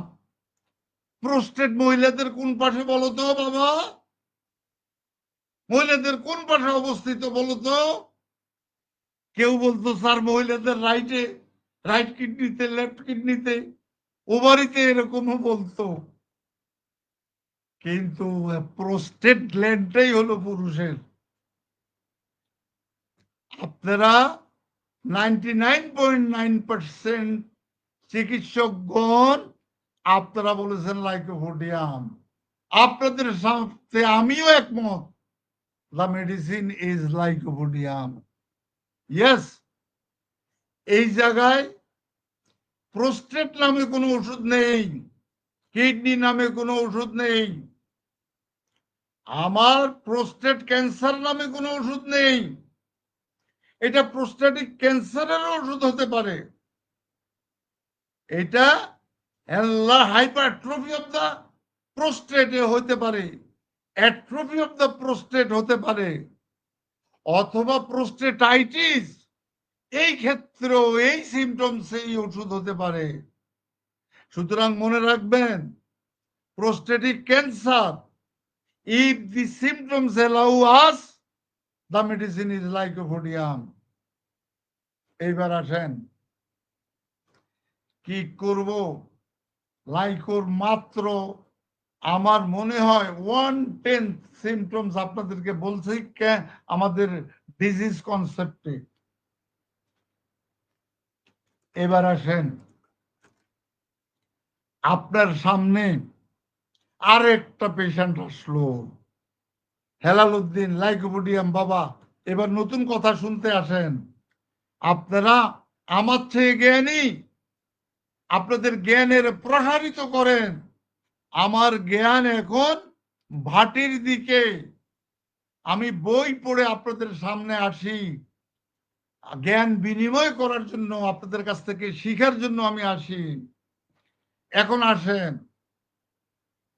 প্রোস্টেট মহিলাদের কোন পাশে বলো তো বাবা, মহিলাদের কোন পাশে অবস্থিত বলো তো? কেউ বলতো স্যার মহিলাদের রাইটে, রাইট কিডনিতে, লেফট কিডনিতে, ওভারিতে, এরকমও বলতো। কিন্তু প্রোস্টেট গ্ল্যান্ডটাই হলো পুরুষের। আপনারা 99.9% চিকিৎসকগণ আপনারা বলেছেন লাইকোপোডিয়াম। আপনাদের সাথে আমিও একমত, the medicine is lycopodium. Yes, এই জায়গায় প্রোস্টেট নামে কোনো ওষুধ নেই, কিডনি নামে কোনো ওষুধ নেই, আমার প্রোস্টেট ক্যান্সার নামে কোনো ওষুধ নেই। এটা প্রোস্টেটিক ক্যান্সারের ওষুধ হতে পারে, এটা হাইপারট্রফি অফ দ্য প্রোস্টেট হতে পারে, অ্যাট্রফি অফ দ্য প্রোস্টেট হতে পারে, অথবা প্রোস্টেটাইটিস, এই ক্ষেত্রেও এই সিমটমস এই ওষুধ হতে পারে। সুতরাং মনে রাখবেন, prostatic cancer, if the symptoms allow us, the medicine is lycopodium. এইবার আসেন কি করব। লাইকোর মাত্র আমার মনে হয় 1/10 সিমটমস আপনাদেরকে বলছি আমাদের ডিজিজ কনসেপ্টে। এবার আসেন, আপনার সামনে আর একটা পেশেন্ট আসলো, হেলাল উদ্দিন, লাইকোপোডিয়াম বাবা। এবার নতুন কথা শুনতে আসেন। আপনারা আমার চেয়ে জ্ঞানী, আপনাদের জ্ঞানের প্রসারিত করেন। আমার জ্ঞান এখন ভাটির দিকে। আমি বই পড়ে আপনাদের সামনে আসি, জ্ঞান বিনিময় করার জন্য, আপনাদের কাছ থেকে শিখার জন্য আমি আসি। এখন আসেন,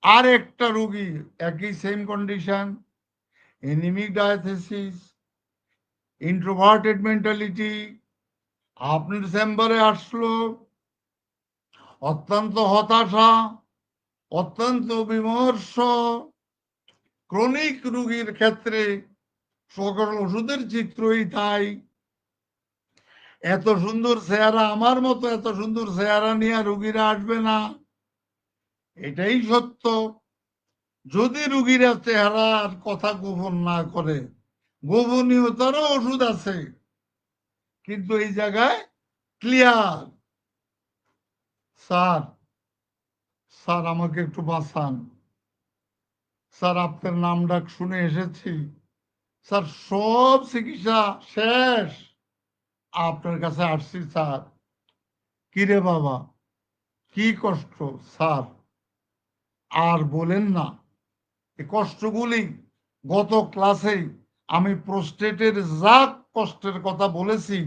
আর একটা রোগী, একই same condition, anaemic diathesis, introverted mentality, আপনার চেম্বারে আসলো, অত্যন্ত হতাশা, অত্যন্ত বিমর্ষ। ক্রনিক রোগীর ক্ষেত্রে সকল ওষুধের চিত্রই তাই। এত সুন্দর চেহারা, আমার মতো এত সুন্দর চেহারা নিয়ে রোগীরা আসবে না, এটাই সত্য। যদি রোগীরা চেহারার কথা গোপন না করে, গোপনীয়তারও ওষুধ আছে, কিন্তু এই জায়গায় ক্লিয়ার। স্যার, স্যার আমাকে একটু বাঁচান স্যার, আপনার নাম ডাক শুনে এসেছি স্যার, সব চিকিৎসা শেষ, আপনার কাছে আসছি স্যার। কিরে বাবা, কি কষ্ট স্যার? আর বলেন না, এই কষ্টগুলি গত ক্লাসে আমি প্রোস্টেটের যা কষ্টের কথা বলেছি,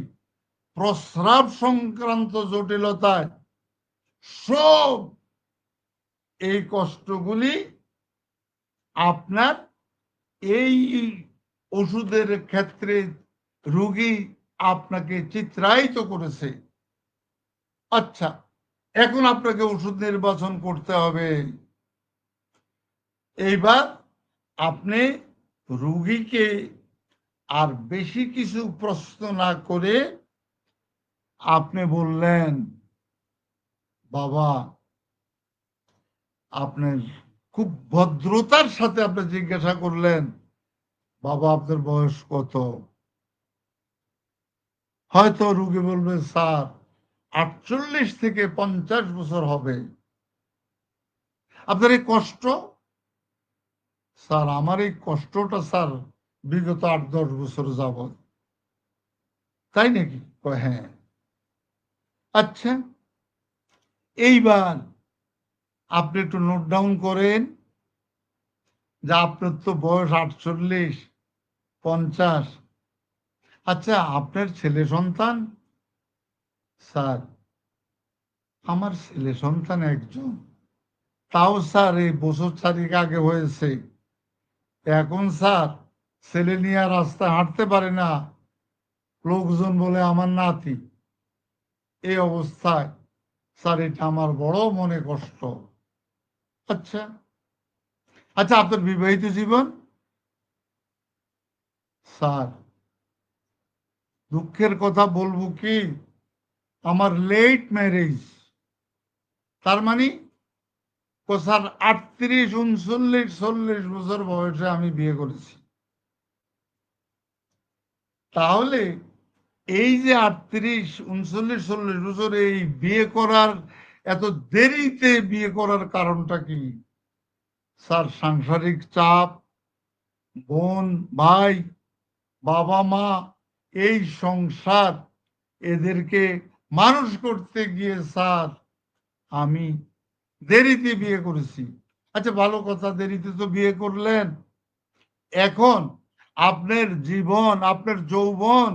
প্রস্রাব সংক্রান্ত জটিলতায় সব এই কষ্টগুলি আপনার এই ওষুধের ক্ষেত্রে রোগী আপনাকে চিত্রায়িত করেছে। আচ্ছা, এখন আপনাকে ওষুধ নির্বাচন করতে হবে। এইবার আপনি রোগীকে আর বেশি কিছু প্রশ্ন না করে আপনি বললেন, বাবা, আপনার খুব ভদ্রতার সাথে আপনি জিজ্ঞাসা করলেন, বাবা আপনার বয়স কত? হয়তো রোগী বলবে, স্যার 48 থেকে 50 বছর হবে। আপনার এই কষ্ট? স্যার আমার এই কষ্টটা স্যার বিগত 8-10 বছর যাবৎ। তাই নাকি? কয় হ্যাঁ। আচ্ছা, এইবার আপনি একটু নোট ডাউন করেন যে আপনার তো বয়স 48, 50। আচ্ছা, আপনার ছেলে সন্তান? স্যার আমার ছেলে সন্তান একজন, তাও স্যার এই বছর 4 আগে হয়েছে। এখন স্যার ছেলে নিয়ে রাস্তায় হাঁটতে পারে না, লোকজন বলে আমার নাতি। এই অবস্থায় স্যার এটা আমার বড় মনে কষ্ট। আচ্ছা, আচ্ছা আপনার বিবাহিত জীবন? স্যার দুঃখের কথা বলবো কি, আমার লেট ম্যারেজ। তার মানে স্যার 38, 39, 40 বছর বয়সে আমি বিয়ে করেছি। তাহলে এই যে 38, 39, 40 বছর এই বিয়ে করার, এত দেরিতে বিয়ে করার কারণটা কি? স্যার সাংসারিক চাপ, বোন ভাই, বাবা মা, এই সংসার, এদেরকে মানুষ করতে গিয়ে স্যার আমি দেরিতে বিয়ে করেছি। আচ্ছা ভালো কথা, দেরিতে তো বিয়ে করলেন, এখন আপনার জীবন, আপনার যৌবন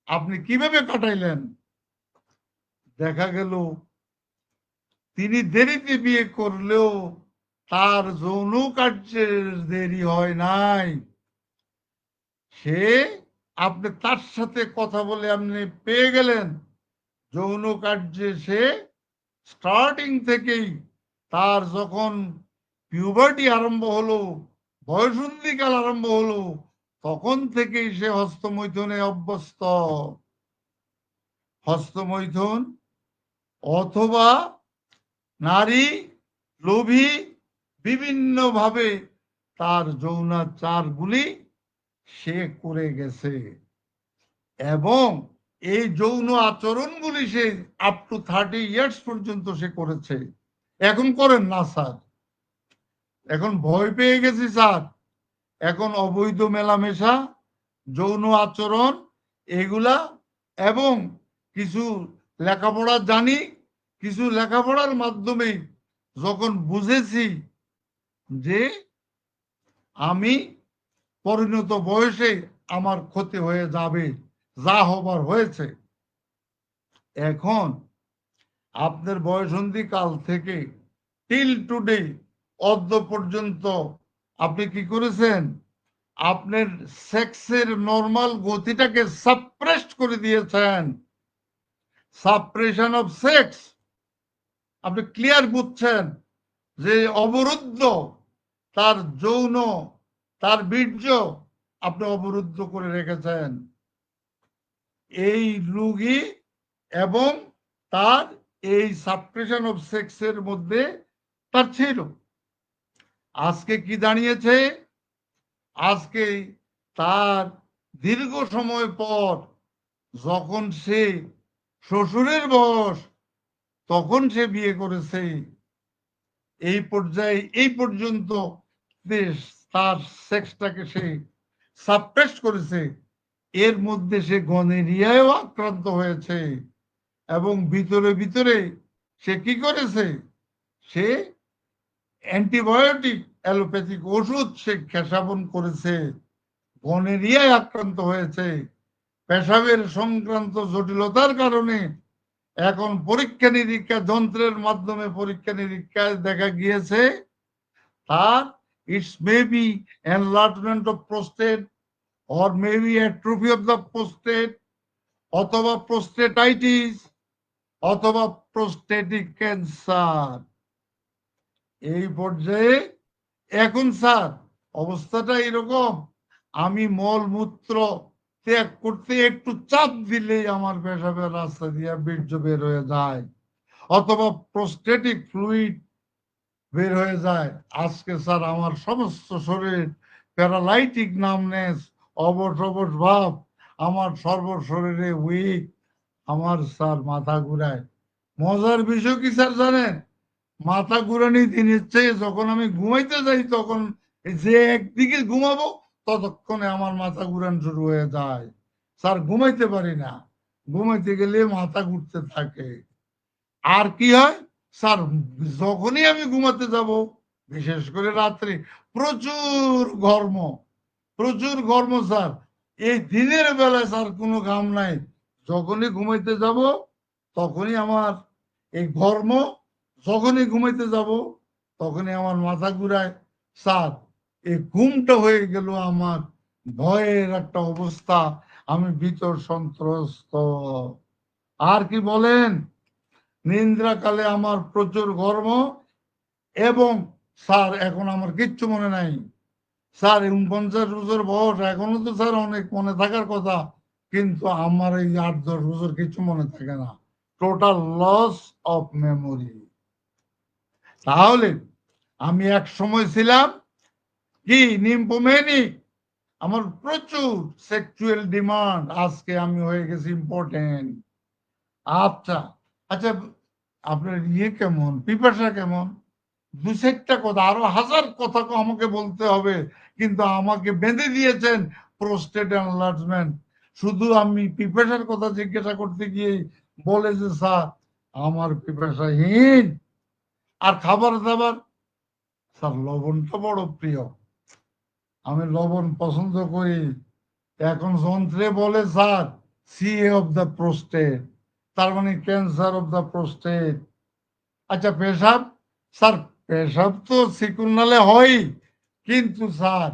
আপনি কিভাবে কাটাইলেন? দেখা গেল তিনি দেরিতে বিয়ে করলেও তার যৌন কার্যের দেরি হয় নাই। সে, আপনি তার সাথে কথা বলে আপনি পেয়ে গেলেন, যৌন কার্যে সে স্টার্টিং থেকেই, তার যখন পিউবার্টি আরম্ভ হলো, বয়সন্ধিকাল আরম্ভ হলো, তখন থেকেই সে হস্তমৈথুনে অভ্যস্ত। হস্তমৈথুন অথবা নারী লোভী বিভিন্নভাবে তার যৌনাচারগুলি সে করে গেছে, এবং এই যৌন আচরণগুলি সে আপ টু 30 ইয়ার্স পর্যন্ত সে করেছে। এখন করেন না স্যার, এখন ভয় পেয়ে গেছি স্যার, এখন অবৈধ মেলামেশা, যৌন আচরণ, এগুলা, এবং কিছু লেখাপড়া জানি, কিছু লেখাপড়ার মাধ্যমে যখন বুঝেছি যে আমি পরিণত বয়সে আমার ক্ষতি হয়ে যাবে, যা হবার হয়েছে। এখন আপনার বয়সন্ধি কাল থেকে টিল টুডে, অদ্য পর্যন্ত আপনি কি করেছেন? আপনার সেক্সের নর্মাল গতিটাকে সাপ্রেসড করে দিয়েছেন। সাপ্রেশন অফ সেক্স, আপনি ক্লিয়ার বুঝছেন যে অবরুদ্ধ, তার যৌন, তার বীর্য আপনি অবরুদ্ধ করে রেখেছেন। এই রোগী এবং তার এই সাপ্রেশন অফ সেক্সের মধ্যে তার ছিল। আজকে কি দাঁড়িয়েছে? আজকে তার দীর্ঘ সময় পর যখন সে শ্বশুরের বয়স, তখন সে বিয়ে করেছে। এই পর্যায়ে এই পর্যন্ত তার সেক্সটাকে সে সাপ্রেস করেছে। এর মধ্যে সে গনেরিয়ায়ও আক্রান্ত হয়েছে এবং ভিতরে ভিতরে সে কি করেছে, সে অ্যান্টিবায়োটিক অ্যালোপ্যাথিক ওষুধ সে সেবন করেছে, গনেরিয়ায় আক্রান্ত হয়েছে। পেশাবের সংক্রান্ত জটিলতার কারণে এখন পরীক্ষা নিরীক্ষা যন্ত্রের মাধ্যমে পরীক্ষা নিরীক্ষায় দেখা গিয়েছে তার it's maybe enlargement of prostate or maybe atrophy of the prostate অথবা প্রোস্টেটাইটিস অথবা প্রোস্টেটিক ক্যান্সার। এই পর্যায়ে এখন স্যার অবস্থাটা এরকম, আমি মলমূত্র ত্যাগ করতে একটু চাপ দিলেই আমার পেশাবের রাস্তা দিয়ে বীর্য বের হয়ে যায় অথবা প্রোস্টেটিক ফ্লুইড বের হয়ে যায়। আজকে স্যার আমার সমস্ত শরীর প্যারালাইটিক নামনেস, অবশ অবশ ভাব, আমার সর্বশরীরে উইক, আমার স্যার মাথা ঘুরায়। মজার বিষয় কি স্যার জানেন, মাথা ঘুরানি দিনের চেয়ে যখন আমি ঘুমাইতে যাই তখন যে একদিকে ঘুমাবো ততক্ষণে আমার মাথা ঘুরান শুরু হয়ে যায়। স্যার ঘুমাইতে পারি না, ঘুমাইতে গেলে মাথা ঘুরতে থাকে। আর কি হয় স্যার, যখনই আমি ঘুমাতে যাব বিশেষ করে রাত্রে প্রচুর ঘর্ম, প্রচুর ঘর্ম স্যার। এই দিনের বেলায় স্যার কোনো কাম নাই, যখনই ঘুমাইতে যাব তখনই আমার এই ঘর্ম, যখনই ঘুমাইতে যাব তখনই আমার মাথা ঘুরায়। স্যার এই ঘুমটা হয়ে গেল আমার ভয়ের একটা অবস্থা, আমি ভিতর সন্ত্রস্ত। আর কি বলেন, নিদ্রাকালে আমার প্রচুর গর্ব এবং স্যার এখন আমার কিচ্ছু মনে নাই স্যার। ৪৯ বছর বয়স, এখনো তো স্যার অনেক মনে থাকার কথা, কিন্তু আমার এই ৮-১০ বছর কিছু মনে থাকে না, টোটাল লস অফ মেমোরি। তাহলে আমি এক সময় ছিলাম কি নিম্ফোম্যানিক, আমার প্রচুর সেক্সুয়াল ডিমান্ড, আজকে আমি হয়ে গেছি ইম্পর্টেন্ট। আচ্ছা আচ্ছা, আপনার ইয়ে কেমন, পিপাসা কেমন, দু চারটা কথা, আরো হাজার কথা আমাকে বলতে হবে, কিন্তু আমাকে বেঁধে দিয়েছেন প্রোস্টেট এনলার্জমেন্ট। শুধু আমি পিপাসার কথা জিজ্ঞাসা করতে গিয়ে বলে যে স্যার আমার পিপাসাহীন। আর খাবার দাবার স্যার লবণটা বড় প্রিয়, আমি লবণ পছন্দ করি। এখন যন্ত্রে বলে sir CA of the prostate, তার মানে ক্যান্সার অফ দ্য প্রোস্টেট। আচ্ছা পেশাব স্যার, পেশাব তো সিকুনালে হয়, কিন্তু স্যার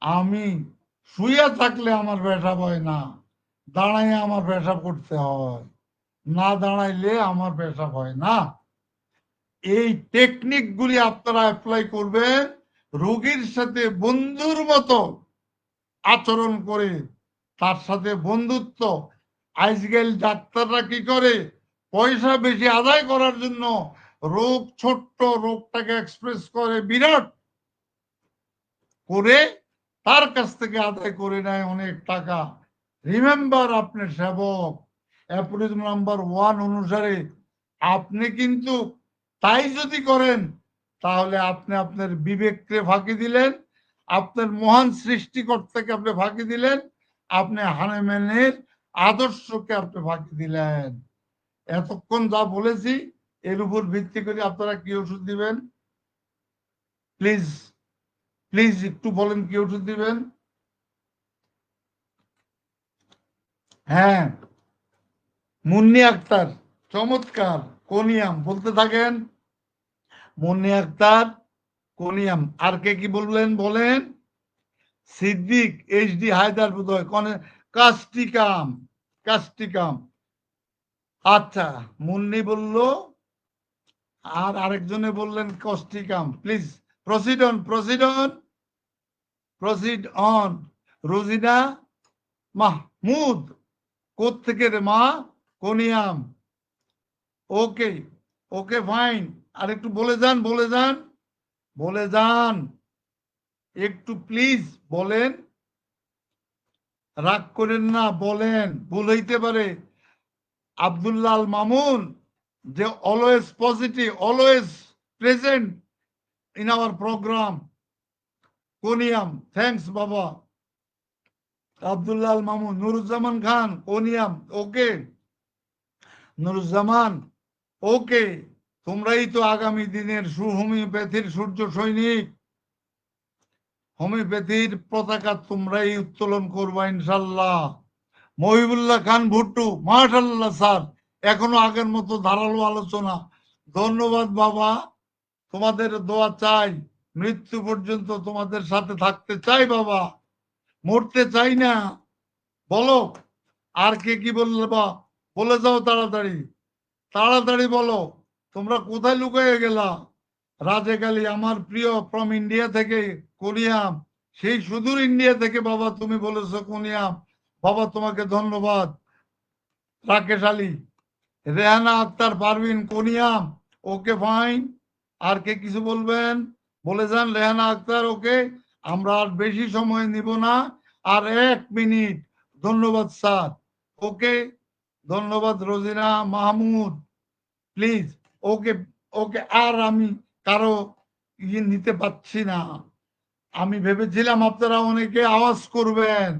আমি শুয়ে থাকলে আমার পেশাব হয় না, দাঁড়াইয়ে আমার পেশাব করতে হয়, না দাঁড়াইলে আমার পেশাব হয় না। এই টেকনিক গুলি আপনারা অ্যাপ্লাই করবেন, রোগীর সাথে বন্ধুর মতো আচরণ করে, তার সাথে বন্ধুত্ব। আজকাল ডাক্তাররা কি করে, পয়সা বেশি আদায় করার জন্য রোগ ছোট্ট রোগটাকে এক্সপ্রেস করে বিরাট করে, তার কাছ থেকে আদায় করে নেয় অনেক টাকা। রিমেম্বার আপনার সেবক অ্যাপোরিজম নাম্বার 1 অনুসারে আপনি কিন্তু তাই যদি করেন তাহলে আপনি আপনার বিবেককে ফাঁকি দিলেন, আপনার মহান সৃষ্টিকর্তাকে আপনি ফাঁকি দিলেন, আপনি হানেম্যানের আদর্শকে আপনি ফাঁকি দিলেন। এতক্ষণ যা বলেছি এর উপর ভিত্তি করে আপনারা কি ওষুধ দিবেন, প্লিজ প্লিজ একটু বলেন কি ওষুধ দিবেন। হ্যাঁ, মুন্নি আক্তার, চমৎকার, কোনিয়াম বলতে থাকেন, মুন্নি আক্তার, কোনিয়াম। আর কে কি বললেন বলেন, সিদ্দিক, এইচডি হায়দার, বোধহয় কাস্টিকাম, কাস্টিকাম। আচ্ছা মুন্নি বলল, আর আরেকজনে বললেন causticum. Please proceed on, proceed on, proceed on. Rozina Mahmud, কোত্থেকে রে মা, কোনিয়াম। ওকে ওকে ফাইন, আর একটু বলে যান, বলে যান, বলে যান, একটু প্লিজ বলেন। রাগ করেন না, বলেন, ভুল হইতে পারে। আব্দুল্লাহ আল মামুন, যে always positive, always present in our program, conium, thanks বাবা। Abdullah Al Mamun, Nuruzzaman Khan, conium, okay. Nuruzzaman, okay. তোমরাই তো আগামী দিনের হোমিওপ্যাথির সূর্য সৈনিক। হোমিওপ্যাথির পতাকা তোমরাই উত্তোলন করবা ইনশাল্লাহ। মহিবুল্লাহ খান ভুট্টু, মাশাআল্লাহ স্যার, এখনো আগের মতো ধারালো আলোচনা। ধন্যবাদ বাবা, তোমাদের দোয়া চাই, মৃত্যু পর্যন্ত তোমাদের সাথে থাকতে চাই বাবা, মরতে চাই না। বলো আর কে কি বললে বা, বলে যাও তাড়াতাড়ি, তাড়াতাড়ি বলো। তোমরা কোথায় লুকিয়ে গেলা? রাজেক আলী, আমার প্রিয়, ফ্রম ইন্ডিয়া থেকে, কোনিয়াম, সেই সুদূর ইন্ডিয়া থেকে বাবা তুমি বলেছো কোনিয়াম, বাবা তোমাকে ধন্যবাদ। Rakesh Ali, Rehana Akter Parvin, conium, okay fine. আর কে কিছু বলবেন বলে যান। রেহানা আক্তার, ওকে। আমরা আর বেশি সময় নিব না, আর 1 মিনিট। ধন্যবাদ স্যার, ওকে। ধন্যবাদ রোজিনা মাহমুদ, প্লিজ, ওকে। ওকে, আর আমি কারো নিতে পাচ্ছি না। আমি ভেবেছিলাম আপনারা অনেকে আওয়াজ করবেন,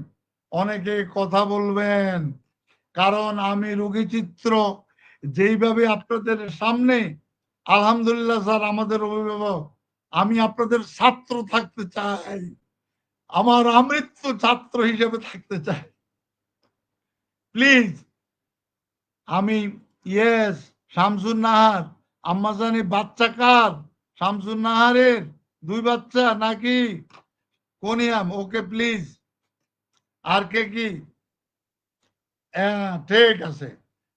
অনেকে কথা বলবেন, কারণ আমি রোগী চিত্র যেইভাবে আপনাদের সামনে, আলহামদুলিল্লাহ স্যার, আমাদের অভিভাবক, আমি আপনাদের ছাত্র থাকতে চাই, আমার আমৃত্যু ছাত্র হিসেবে থাকতে চাই, প্লিজ। আমি, ইয়েস, শামসুন নাহার, আম্মা জানি বাচ্চা কার? শামসুন নাহারের 2 বাচ্চা নাকি? Conium, okay please. আর কে কি? ঠিক আছে,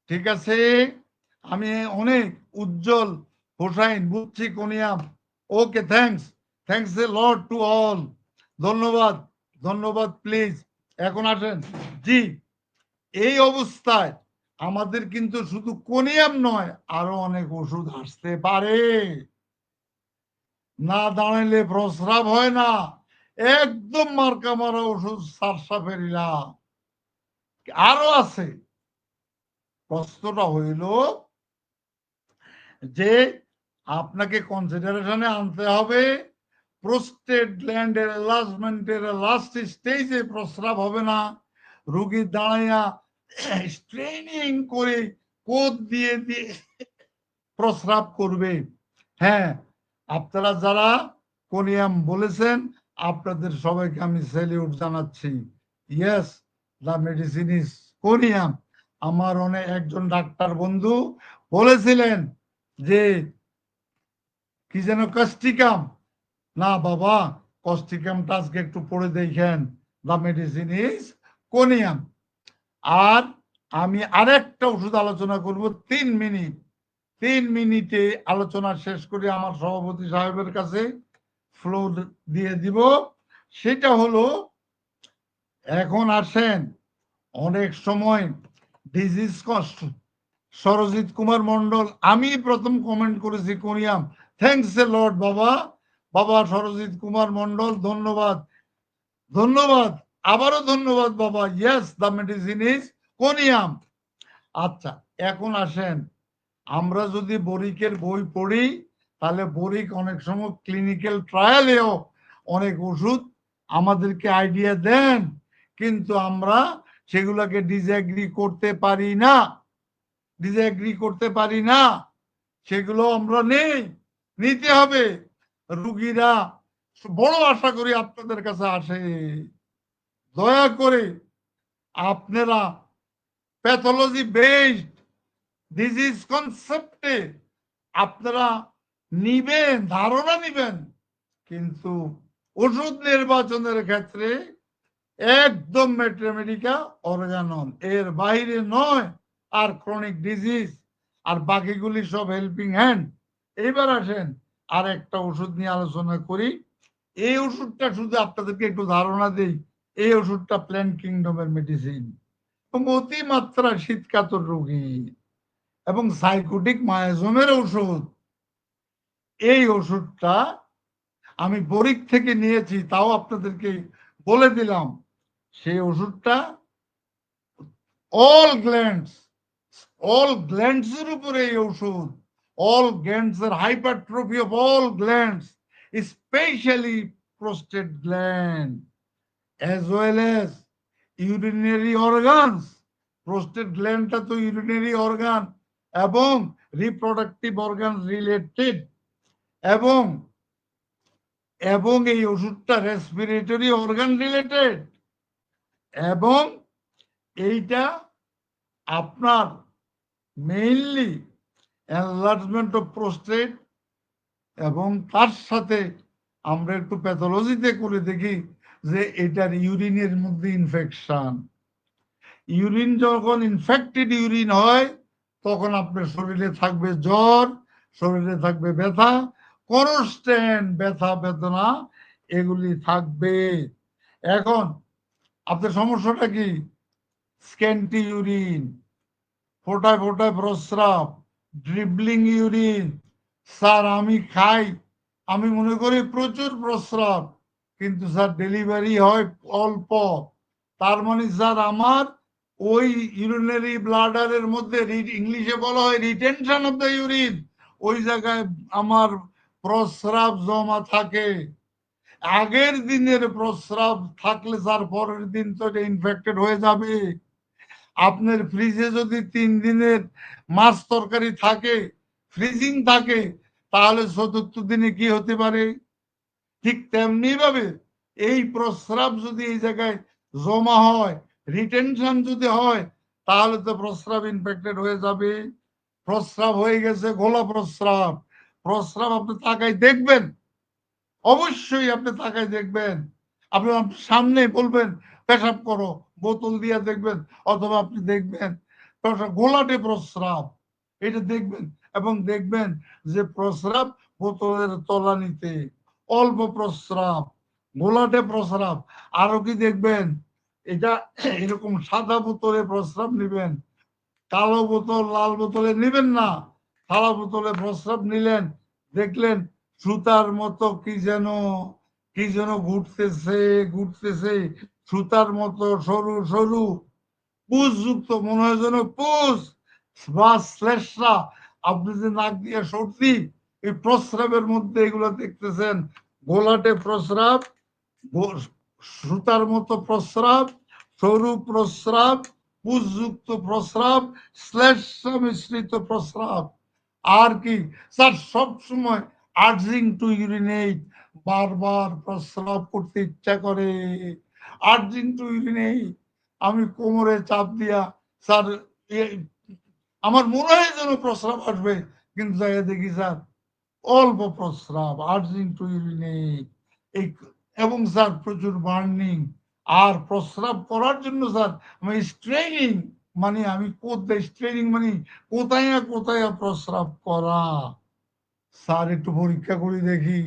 ঠিক আছে। আমি অনেক উজ্জ্বল হোসাইন, বুঝছি conium, okay, thanks, thanks a lot to all. ধন্যবাদ, ধন্যবাদ, প্লিজ। এখন আসেন। জি, এই অবস্থায় আমাদের কিন্তু শুধু কোনিয়াম নয়, আরো অনেক ওষুধ আসতে পারে। না দাঁড়াইলে প্রস্রাব হয় না, একদম মার্কা মারা ওষুধ, সারসাফেরিলা আরো আছে। প্রশ্নটা হইল যে আপনাকে কনসিডারেশনে আনতে হবে প্রোস্টেট গ্ল্যান্ডের এনলার্জমেন্টের লাস্ট স্টেজে প্রস্রাব হবে না, রোগী দাঁড়াইয়া স্ট্রেনিং করে কোদ দিয়ে দিয়ে প্রস্রাব করবে। হ্যাঁ, আপনারা যারা কোনিয়াম বলেছেন, আপনাদের সবাইকে আমি স্যালিউট জানাচ্ছি। Yes, the medicine is conium. আমার অনেক একজন ডাক্তার বন্ধু বলেছিলেন যে কি যেন কস্টিকাম, না বাবা, কস্টিকামটা আজকে একটু পড়ে দেখেন, দ্য মেডিসিন ইজ কোনিয়াম। আর আমি আরেকটা ওষুধ আলোচনা করব 3 মিনিট, 3 মিনিটে আলোচনা শেষ করে আমার সভাপতি সাহেবের কাছে ফ্লোর দিয়ে দিব। সেটা হলো, এখন আসেন, অনেক সময় ডিজিজ কষ্ট, সরজিৎ কুমার মন্ডল, আমি প্রথম কমেন্ট করেছি কোনিয়াম, থ্যাংকস এ লর্ড বাবা। বাবা সরজিৎ কুমার মন্ডল, ধন্যবাদ, ধন্যবাদ, আবারও ধন্যবাদ বাবা। Yes, the medicine is conium. আচ্ছা, এখন আসেন, আমরা যদি বরিকের বই পড়ি, তাহলে বরিক অনেক সময় ক্লিনিক্যাল ট্রায়ালেও অনেক ওষুধ আমাদেরকে আইডিয়া দেন, কিন্তু আমরা সেগুলোকে ডিসএগ্রি করতে পারি না, ডিসএগ্রি করতে পারি না, সেগুলো আমরা নেই, নিতে হবে। রুগীরা বড় আশা করি আপনাদের কাছে আসে, দয়া করে আপনারা প্যাথোলজি বেসড ডিজিজ কনসেপ্টে আপনারা নিবেন, ধারণা নিবেন, কিন্তু ওষুধ নির্বাচনের ক্ষেত্রে একদম ম্যাট্রেমেডিকা অর্গানন এর বাইরে নয়। আর ক্রনিক ডিজিজ আর বাকিগুলি সব হেল্পিং হ্যান্ড। এবার আসেন আর একটা ওষুধ নিয়ে আলোচনা করি। এই ওষুধটা শুধু আপনাদেরকে একটু ধারণা দিই, এই ওষুধটা প্ল্যান কিংডমের মেডিসিন, এবং অতিমাত্রা শীতকাতর রোগী এবং সাইকোটিক মায়াজমের ওষুধ। এই ওষুধটা আমি বরিক থেকে নিয়েছি, তাও আপনাদেরকে বলে দিলাম। সেই ওষুধটা অল গ্ল্যান্ডস এর উপরে এই ওষুধ, অল গ্ল্যান্ডস এর hypertrophy of all glands, specially prostate gland as well as urinary organs. Prostate গ্ল্যান্ডটা তো ইউরিনারি অর্গান এবং রিপ্রোডাক্টিভ অর্গান রিলেটেড, এবং এবং এই ওষুধটা রেসপিরেটরি অর্গান রিলেটেড, এবং এইটা আপনার মেইনলি এনলার্জমেন্ট অফ প্রোস্টেট, এবং তার সাথে আমরা একটু প্যাথোলজিতে করে দেখি যে এটার ইউরিনের মধ্যে ইনফেকশন। ইউরিন যখন ইনফেক্টেড ইউরিন হয় তখন আপনার শরীরে থাকবে জ্বর, শরীরে থাকবে ব্যথা, কনস্ট্যান্ট ব্যথা বেদনা এগুলি থাকবে। এখন আপনার সমস্যাটা কি? স্ক্যান্টি ইউরিন, ফোটায় ফোটায় প্রস্রাব, ড্রিবলিং ইউরিন। স্যার আমি খাই, আমি মনে করি প্রচুর প্রস্রাব, কিন্তু স্যার ডেলিভারি হয় অল্প, তার মানে স্যার আমার ওই ইউরিনারি ব্লাডারের মধ্যে ইংলিশে বলা হয় রিটেনশন অফ দ্য ইউরিন, ওই জায়গায় আমার প্রস্রাব জমা থাকে। আগের দিনের প্রস্রাব থাকলে স্যার পরের দিন তো ইনফেক্টেড হয়ে যাবে। আপনার ফ্রিজে যদি 3 দিনের মাছ তরকারি থাকে, ফ্রিজিং থাকে, তাহলে চতুর্থ দিনে কি হতে পারে? ঠিক তেমনি ভাবে এই প্রস্রাব যদি এই জায়গায় জমা হয়, রিটেনশন যদি হয়, তাহলে তো প্রস্রাব ইনফেক্টেড হয়ে যাবে। প্রস্রাব হয়ে গেছে ঘোলা প্রস্রাব, প্রস্রাব আপনি তাকাই দেখবেন, অবশ্যই আপনি তাকাই দেখবেন, আপনি সামনে বলবেন পেশাব করো, বোতল দিয়ে দেখবেন, অথবা আপনি দেখবেন ঘোলাটে প্রস্রাব, এটা দেখবেন, এবং দেখবেন যে প্রস্রাব বোতলের তলানিতে, অল্প প্রস্রাব, ঘোলাটে প্রস্রাব। আরো কি দেখবেন? এটা এরকম সাদা বোতলে প্রস্রাব নিবেন, কালো বোতল লাল বোতলে নিবেন না। সাদা বোতলে প্রস্রাব নিলেন, দেখলেন সুতার মতো কি যেন ঘুরতেছে ঘুরতেছে, সুতার মতো সরু সরু পুষযুক্ত, মনে হয় যেন পুষ বা শ্লেষা। আপনি যে নাক দিয়ে সর্দি, এই প্রস্রাবের মধ্যে এগুলো দেখতেছেন, গোলাটে প্রস্রাব, সুতার মতো প্রস্রাব, সরু প্রস্রাব, পুষযুক্ত প্রস্রাব, শ্লেষা মিশ্রিত প্রস্রাব। আর কি স্যার? সব সময় আর্জিং টু ইউরিনেট, বারবার প্রস্রাব করতে ইচ্ছা করে, আর্জিং টু ইউরিনেট। আমি কোমরে চাপ দিয়া স্যার আমার মনে হয় যেন প্রস্রাব আসবে, কিন্তু যাই দেখি স্যার অল্প প্রস্রাব, আর্জিং টু ইউরিনেট। এই এবং স্যার প্রচুর বার্নিং, আর প্রস্রাব করার জন্য স্যার আমি স্ট্রেনিং, মানে আমি কোথায় স্ট্রেনিং মানে কোথায় না কোথায় প্রস্রাব করা। স্যার একটু পরীক্ষা করে দেখি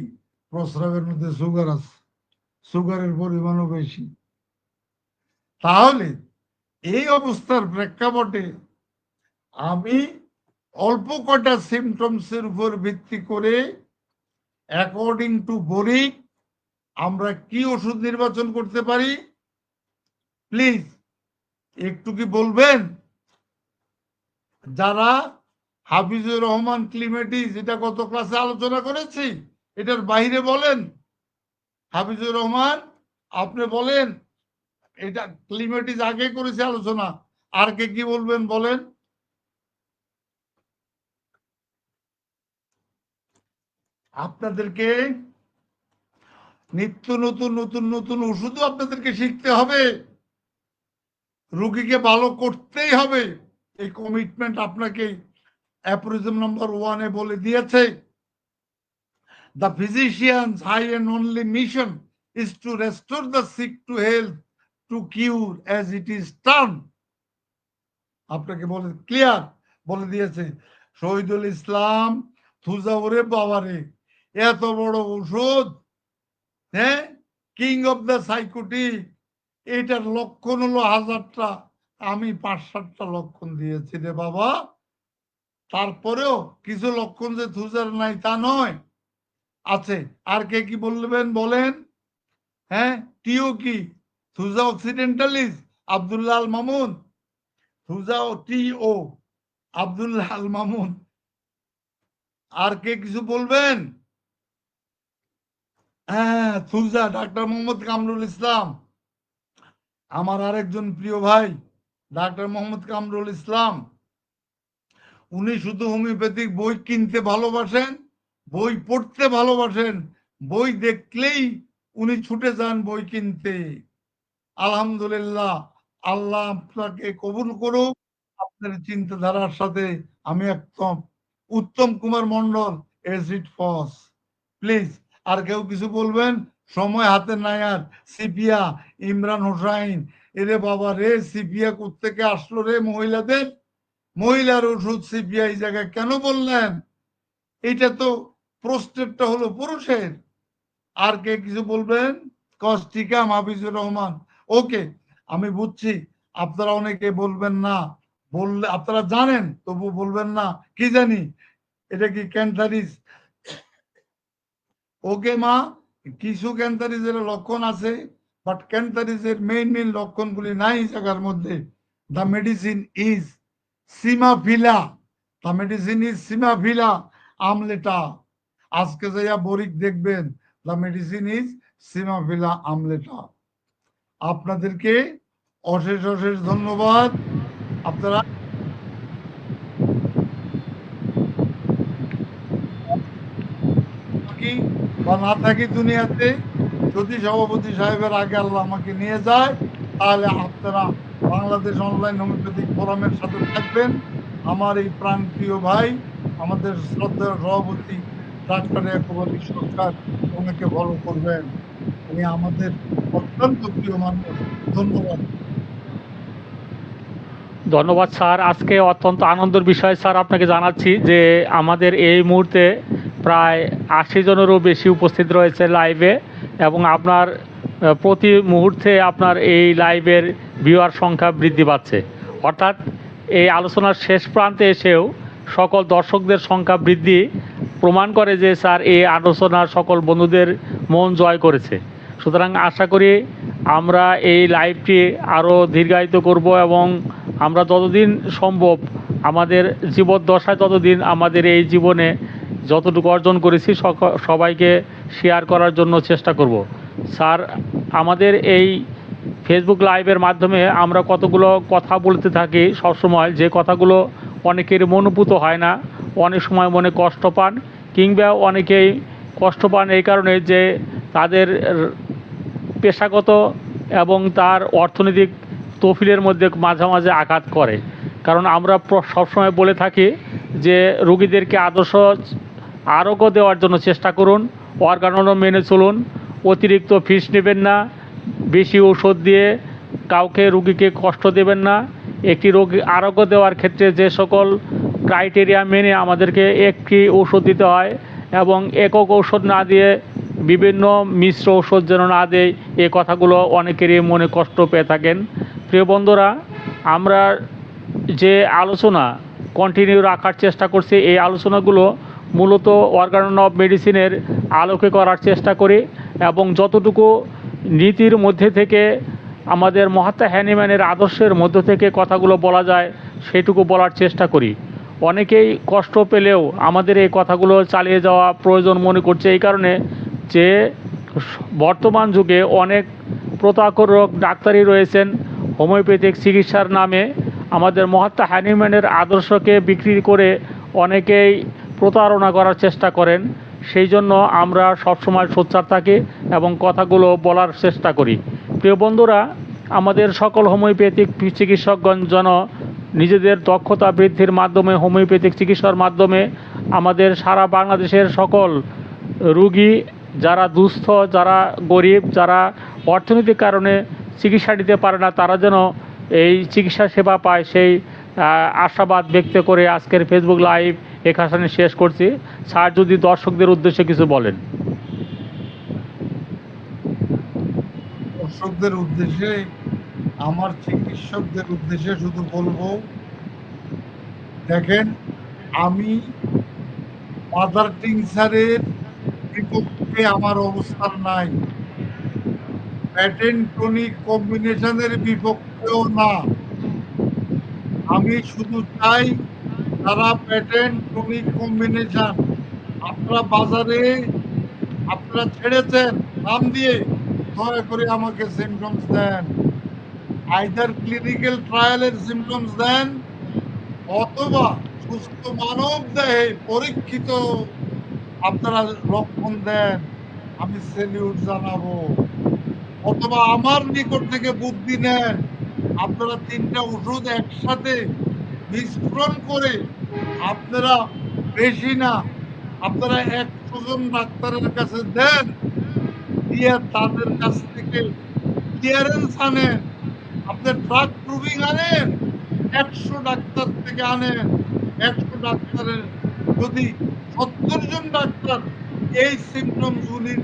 প্রস্রাবের মধ্যে সুগার আছে, সুগারের পরিমাণও বেশি। তাহলে এই অবস্থার প্রেক্ষাপটে আমি অল্প কটা সিমটমস এর উপর ভিত্তি করে অ্যাকর্ডিং টু বলি আমরা কি ওষুধ নির্বাচন করতে পারি। প্লিজ একটু কি বলবেন? যারা হাফিজুর রহমান ক্লিমেটিস, এটা গত ক্লাসে আলোচনা করেছি, এটার বাইরে বলেন। হাফিজুর রহমান আপনি বলেন, এটা ক্লিমেটিস আগে করেছে আলোচনা, আর কে কি বলবেন বলেন? আপনাদেরকে নিত্য নতুন নতুন নতুন ওষুধও আপনাদেরকে শিখতে হবে, রোগীকে ভালো করতেই হবে, এই কমিটমেন্ট আপনাকে অ্যাপ্রিজম নাম্বার 1-এ বলে দিয়েছে। The physician's high and only mission is to restore the sick to health, to cure as it is termed. আপনাকে বলে ক্লিয়ার বলে দিয়েছে শহীদুল ইসলাম থুজাউরে বাবারে, এত বড় ওষুধ, হ্যাঁ, কিং অফ দ্য সাইকোটিক, এটার লক্ষণ হলো 1000টা, আমি 5-7টা লক্ষণ দিয়েছি রে বাবা। তারপরেও কিছু লক্ষণ যে থুজার নাই তা নয়, আছে। আর কে কি বলবেন বলেন? হ্যাঁ, টিও কি Thuja occidentalis Abdullah Al Mamun, Thuja টিও আব্দুল্লাহ আল মামুন। আর কে কিছু বলবেন? হ্যাঁ, থুজা ডাক্তার মোহাম্মদ কামরুল ইসলাম, আমার আরেকজন প্রিয় ভাই ডাক্তার মোহাম্মদ কামরুল ইসলাম। উনি শুধু হোমিওপ্যাথিক বই কিনতে ভালোবাসেন, বই পড়তে ভালোবাসেন, বই দেখলেই উনি ছুটে যান বই কিনতে। আলহামদুলিল্লাহ, আল্লাহ আপনাকে কবুল করুক। আপনার চিন্তাধারার সাথে আমি একদম। Uttam Kumar Mondal, acid phos, please. আর কেউ কিছু বলবেন? সময় হাতে নাই আর। সিপিয়া ইমরান হোসাইন, এরে বাবা রে, সিপিয়া কোত্থেকে আসলো রে? মহিলার ওষুধ সিপিয়া এই জায়গায় কেন বললেন? এটা তো প্রস্টেটটা হলো পুরুষের। আর কে কিছু বলবেন? কস্টিকা মাহফিজুর রহমান, ওকে, আমি বুঝছি আপনারা অনেকে বলবেন না, বললে আপনারা জানেন তবু বলবেন না, কি জানি এটা কি ক্যান্সারিস। ওকে মা, কিছু ক্যান্সারিসের লক্ষণ আছে, বাট ক্যান্সারিসের মেইন লক্ষণগুলি নাই জায়গার মধ্যে। The medicine is Chimaphila, the medicine is Chimaphila umbellata. আজকে যাইয়া বরিক দেখবেন, the medicine is Chimaphila umbellata. আপনাদেরকে অশেষ অশেষ ধন্যবাদ। আপনারা থাকি বা না থাকি দুনিয়াতে, যদি সভাপতি সাহেবের আগে আল্লাহ আমাকে নিয়ে যায়, তাহলে আপনারা বাংলাদেশ অনলাইন হোমিওপ্যাথিক ফোরামের সাথে থাকবেন। আমার এই প্রাণপ্রিয় ভাই, আমাদের শ্রদ্ধেয় সভাপতি ডাক্তার ইয়াকুব আলী সরকার, ওনাকে ফলো করবেন। উনি আমাদের অত্যন্ত প্রিয় মানুষ। ধন্যবাদ। ধন্যবাদ স্যার। আজকে অত্যন্ত আনন্দের বিষয় স্যার, আপনাকে জানাচ্ছি যে আমাদের এই মুহূর্তে প্রায় 80 জনেরও বেশি উপস্থিত রয়েছে লাইভে, এবং আপনার প্রতি মুহূর্তে আপনার এই লাইভের ভিউয়ার সংখ্যা বৃদ্ধি পাচ্ছে। অর্থাৎ এই আলোচনার শেষ প্রান্তে এসেও সকল দর্শকদের সংখ্যা বৃদ্ধি প্রমাণ করে যে স্যার এই আলোচনা সকল বন্ধুদের মন জয় করেছে। সুতরাং আশা করি আমরা এই লাইভটি আরও দীর্ঘায়িত করব, এবং আমরা যতদিন সম্ভব আমাদের জীবদ্দশায় ততদিন আমাদের এই জীবনে যতটুকু অর্জন করেছি সবাইকে শেয়ার করার জন্য চেষ্টা করব। স্যার, আমাদের এই ফেসবুক লাইভের মাধ্যমে আমরা কতগুলো কথা বলতে থাকি সবসময়, যে কথাগুলো অনেকের মনোভূত হয় না, অনেক সময় মনে কষ্ট পান, কিংবা অনেকেই কষ্ট পান এই কারণে যে তাদের পেশাগত এবং তার অর্থনৈতিক তহবিলের মধ্যে মাঝে মাঝে আঘাত করে। কারণ আমরা সবসময় বলে থাকি যে রোগীদেরকে আদর্শ আরোগ্য দেওয়ার জন্য চেষ্টা করুন, অর্গানও মেনে চলুন, অতিরিক্ত ফিস নেবেন না, বেশি ওষুধ দিয়ে কাউকে রোগীকে কষ্ট দেবেন না। একটি রোগী আরোগ্য দেওয়ার ক্ষেত্রে যে সকল ক্রাইটেরিয়া মেনে আমাদেরকে একটি ওষুধ দিতে হয়, এবং একক ওষুধ না দিয়ে বিভিন্ন মিশ্র ওষুধ যেন না দেয়, এই কথাগুলো অনেকেরই মনে কষ্ট পেয়ে থাকেন। প্রিয় বন্ধুরা, আমরা যে আলোচনা কন্টিনিউ রাখার চেষ্টা করছি, এই আলোচনাগুলো মূলত অর্গান অফ মেডিসিনের আলোকে করার চেষ্টা করি, এবং যতটুকু নীতির মধ্যে থেকে আমাদের মহাত্মা হ্যানিম্যানের আদর্শের মধ্য থেকে কথাগুলো বলা যায় সেটুকু বলার চেষ্টা করি। অনেকেই কষ্ট পেলেও আমাদের এই কথাগুলো চালিয়ে যাওয়া প্রয়োজন মনে করছে, এই কারণে যে বর্তমান যুগে অনেক প্রতারক ডাক্তারই রয়েছেন হোমিওপ্যাথিক চিকিৎসার নামে আমাদের মহাত্মা হ্যানিম্যানের আদর্শকে বিক্রি করে অনেকেই প্রতারণা করার চেষ্টা করেন। সেই জন্য আমরা সবসময় সোচ্চার থাকি এবং কথাগুলো বলার চেষ্টা করি। প্রিয় বন্ধুরা, আমাদের সকল হোমিওপ্যাথিক চিকিৎসকগণ যেন নিজেদের দক্ষতা বৃদ্ধির মাধ্যমে হোমিওপ্যাথিক চিকিৎসার মাধ্যমে আমাদের সারা বাংলাদেশের সকল রুগী, যারা দুস্থ, যারা গরিব, যারা অর্থনৈতিক কারণে চিকিৎসা নিতে পারে না, তারা যেন এই চিকিৎসা সেবা পায়, সেই আশাবাদ ব্যক্ত করে আজকের ফেসবুক লাইভ এখানে শেষ করছি। স্যার যদি দর্শকদের উদ্দেশ্যে কিছু বলেন। দর্শকদের উদ্দেশ্যে, আমার চিকিৎসকদের উদ্দেশ্যে শুধু বলবো, দেখেন, আমি মাদার টিংচারের বিপক্ষে আমার অবস্থান নাই। প্যাটেন্ট টনিক কম্বিনেশনের বিপক্ষেও না। আমি শুধু চাই যারা প্যাটেন্ট টনিক কম্বিনেশন আপনারা বাজারে আপনারা ছেড়েছেন নাম দিয়ে, দয়া করে আমাকে সিম্পটমস দেন। আইদার ক্লিনিক্যাল ট্রায়ালের সিম্পটমস দেন অথবা সুস্থ মানব দেহে পরীক্ষিত আপনারা লক্ষণ দেন, আমি সেলিউট জানাবো। অথবা আমার নিকট থেকে বুদ্ধি নেন, আপনারা ৩টা ওষুধ একসাথে মিশ্রণ করে আপনারা বেশি না, আপনারা ১০০ জন ডাক্তারের কাছে দেন, দিয়ে তাদের কাছ থেকে ক্লিয়ারেন্স আনেন। আপনি ড্রাগ প্রুভিং আনেন, ১০০ ডাক্তার থেকে আনেন। ১০০ ডাক্তারের যদি ৭০ জন ডাক্তার এই সিম্পটমস গুলি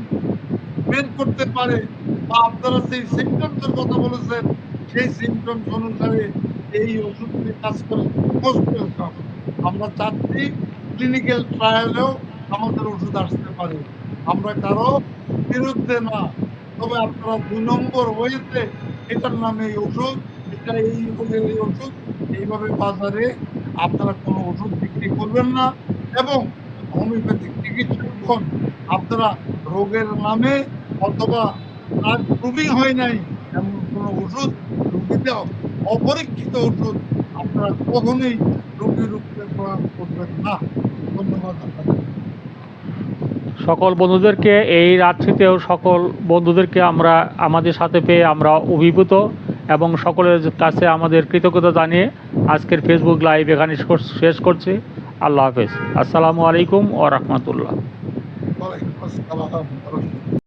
বের করতে পারে বা আপনারা সেই সিম্পটমস এর কথা বলেছেন, সেই সিম্পটমস অনুসারে এই ওষুধটি কাজ করে, মোস্ট ওয়েলকাম। আমরা চাচ্ছি ক্লিনিক্যাল ট্রায়ালেও আমাদের ওষুধ আসতে পারে। আমরা কারো বিরুদ্ধে না। তবে আপনারা ২ নম্বর ওয়েতে এটার নামে এই ওষুধ, এটা এই রোগের এই ওষুধ, এইভাবে বাজারে আপনারা কোনো ওষুধ বিক্রি করবেন না এবং হোমিওপ্যাথিক চিকিৎসকগণ আপনারা রোগের নামে অথবা ড্রাগ প্রুভিং হয় নাই এমন কোনো ওষুধ রোগীতে অপরীক্ষিত ওষুধ আপনারা কখনোই রোগীর উপরে প্রয়োগ করবেন না। ধন্যবাদ আপনাদের। সকল বন্ধুদেরকে এই রাত্রিতেও সকল বন্ধুদেরকে আমরা আমাদের সাথে পেয়ে আমরা অভিভূত এবং সকলের কাছে আমাদের কৃতজ্ঞতা জানিয়ে আজকের ফেসবুক লাইভ এখানে শেষ করছি। আল্লাহ হাফেজ। আসসালামু আলাইকুম ওয়া রাহমাতুল্লাহ। ওয়ালাইকুম আসসালাম।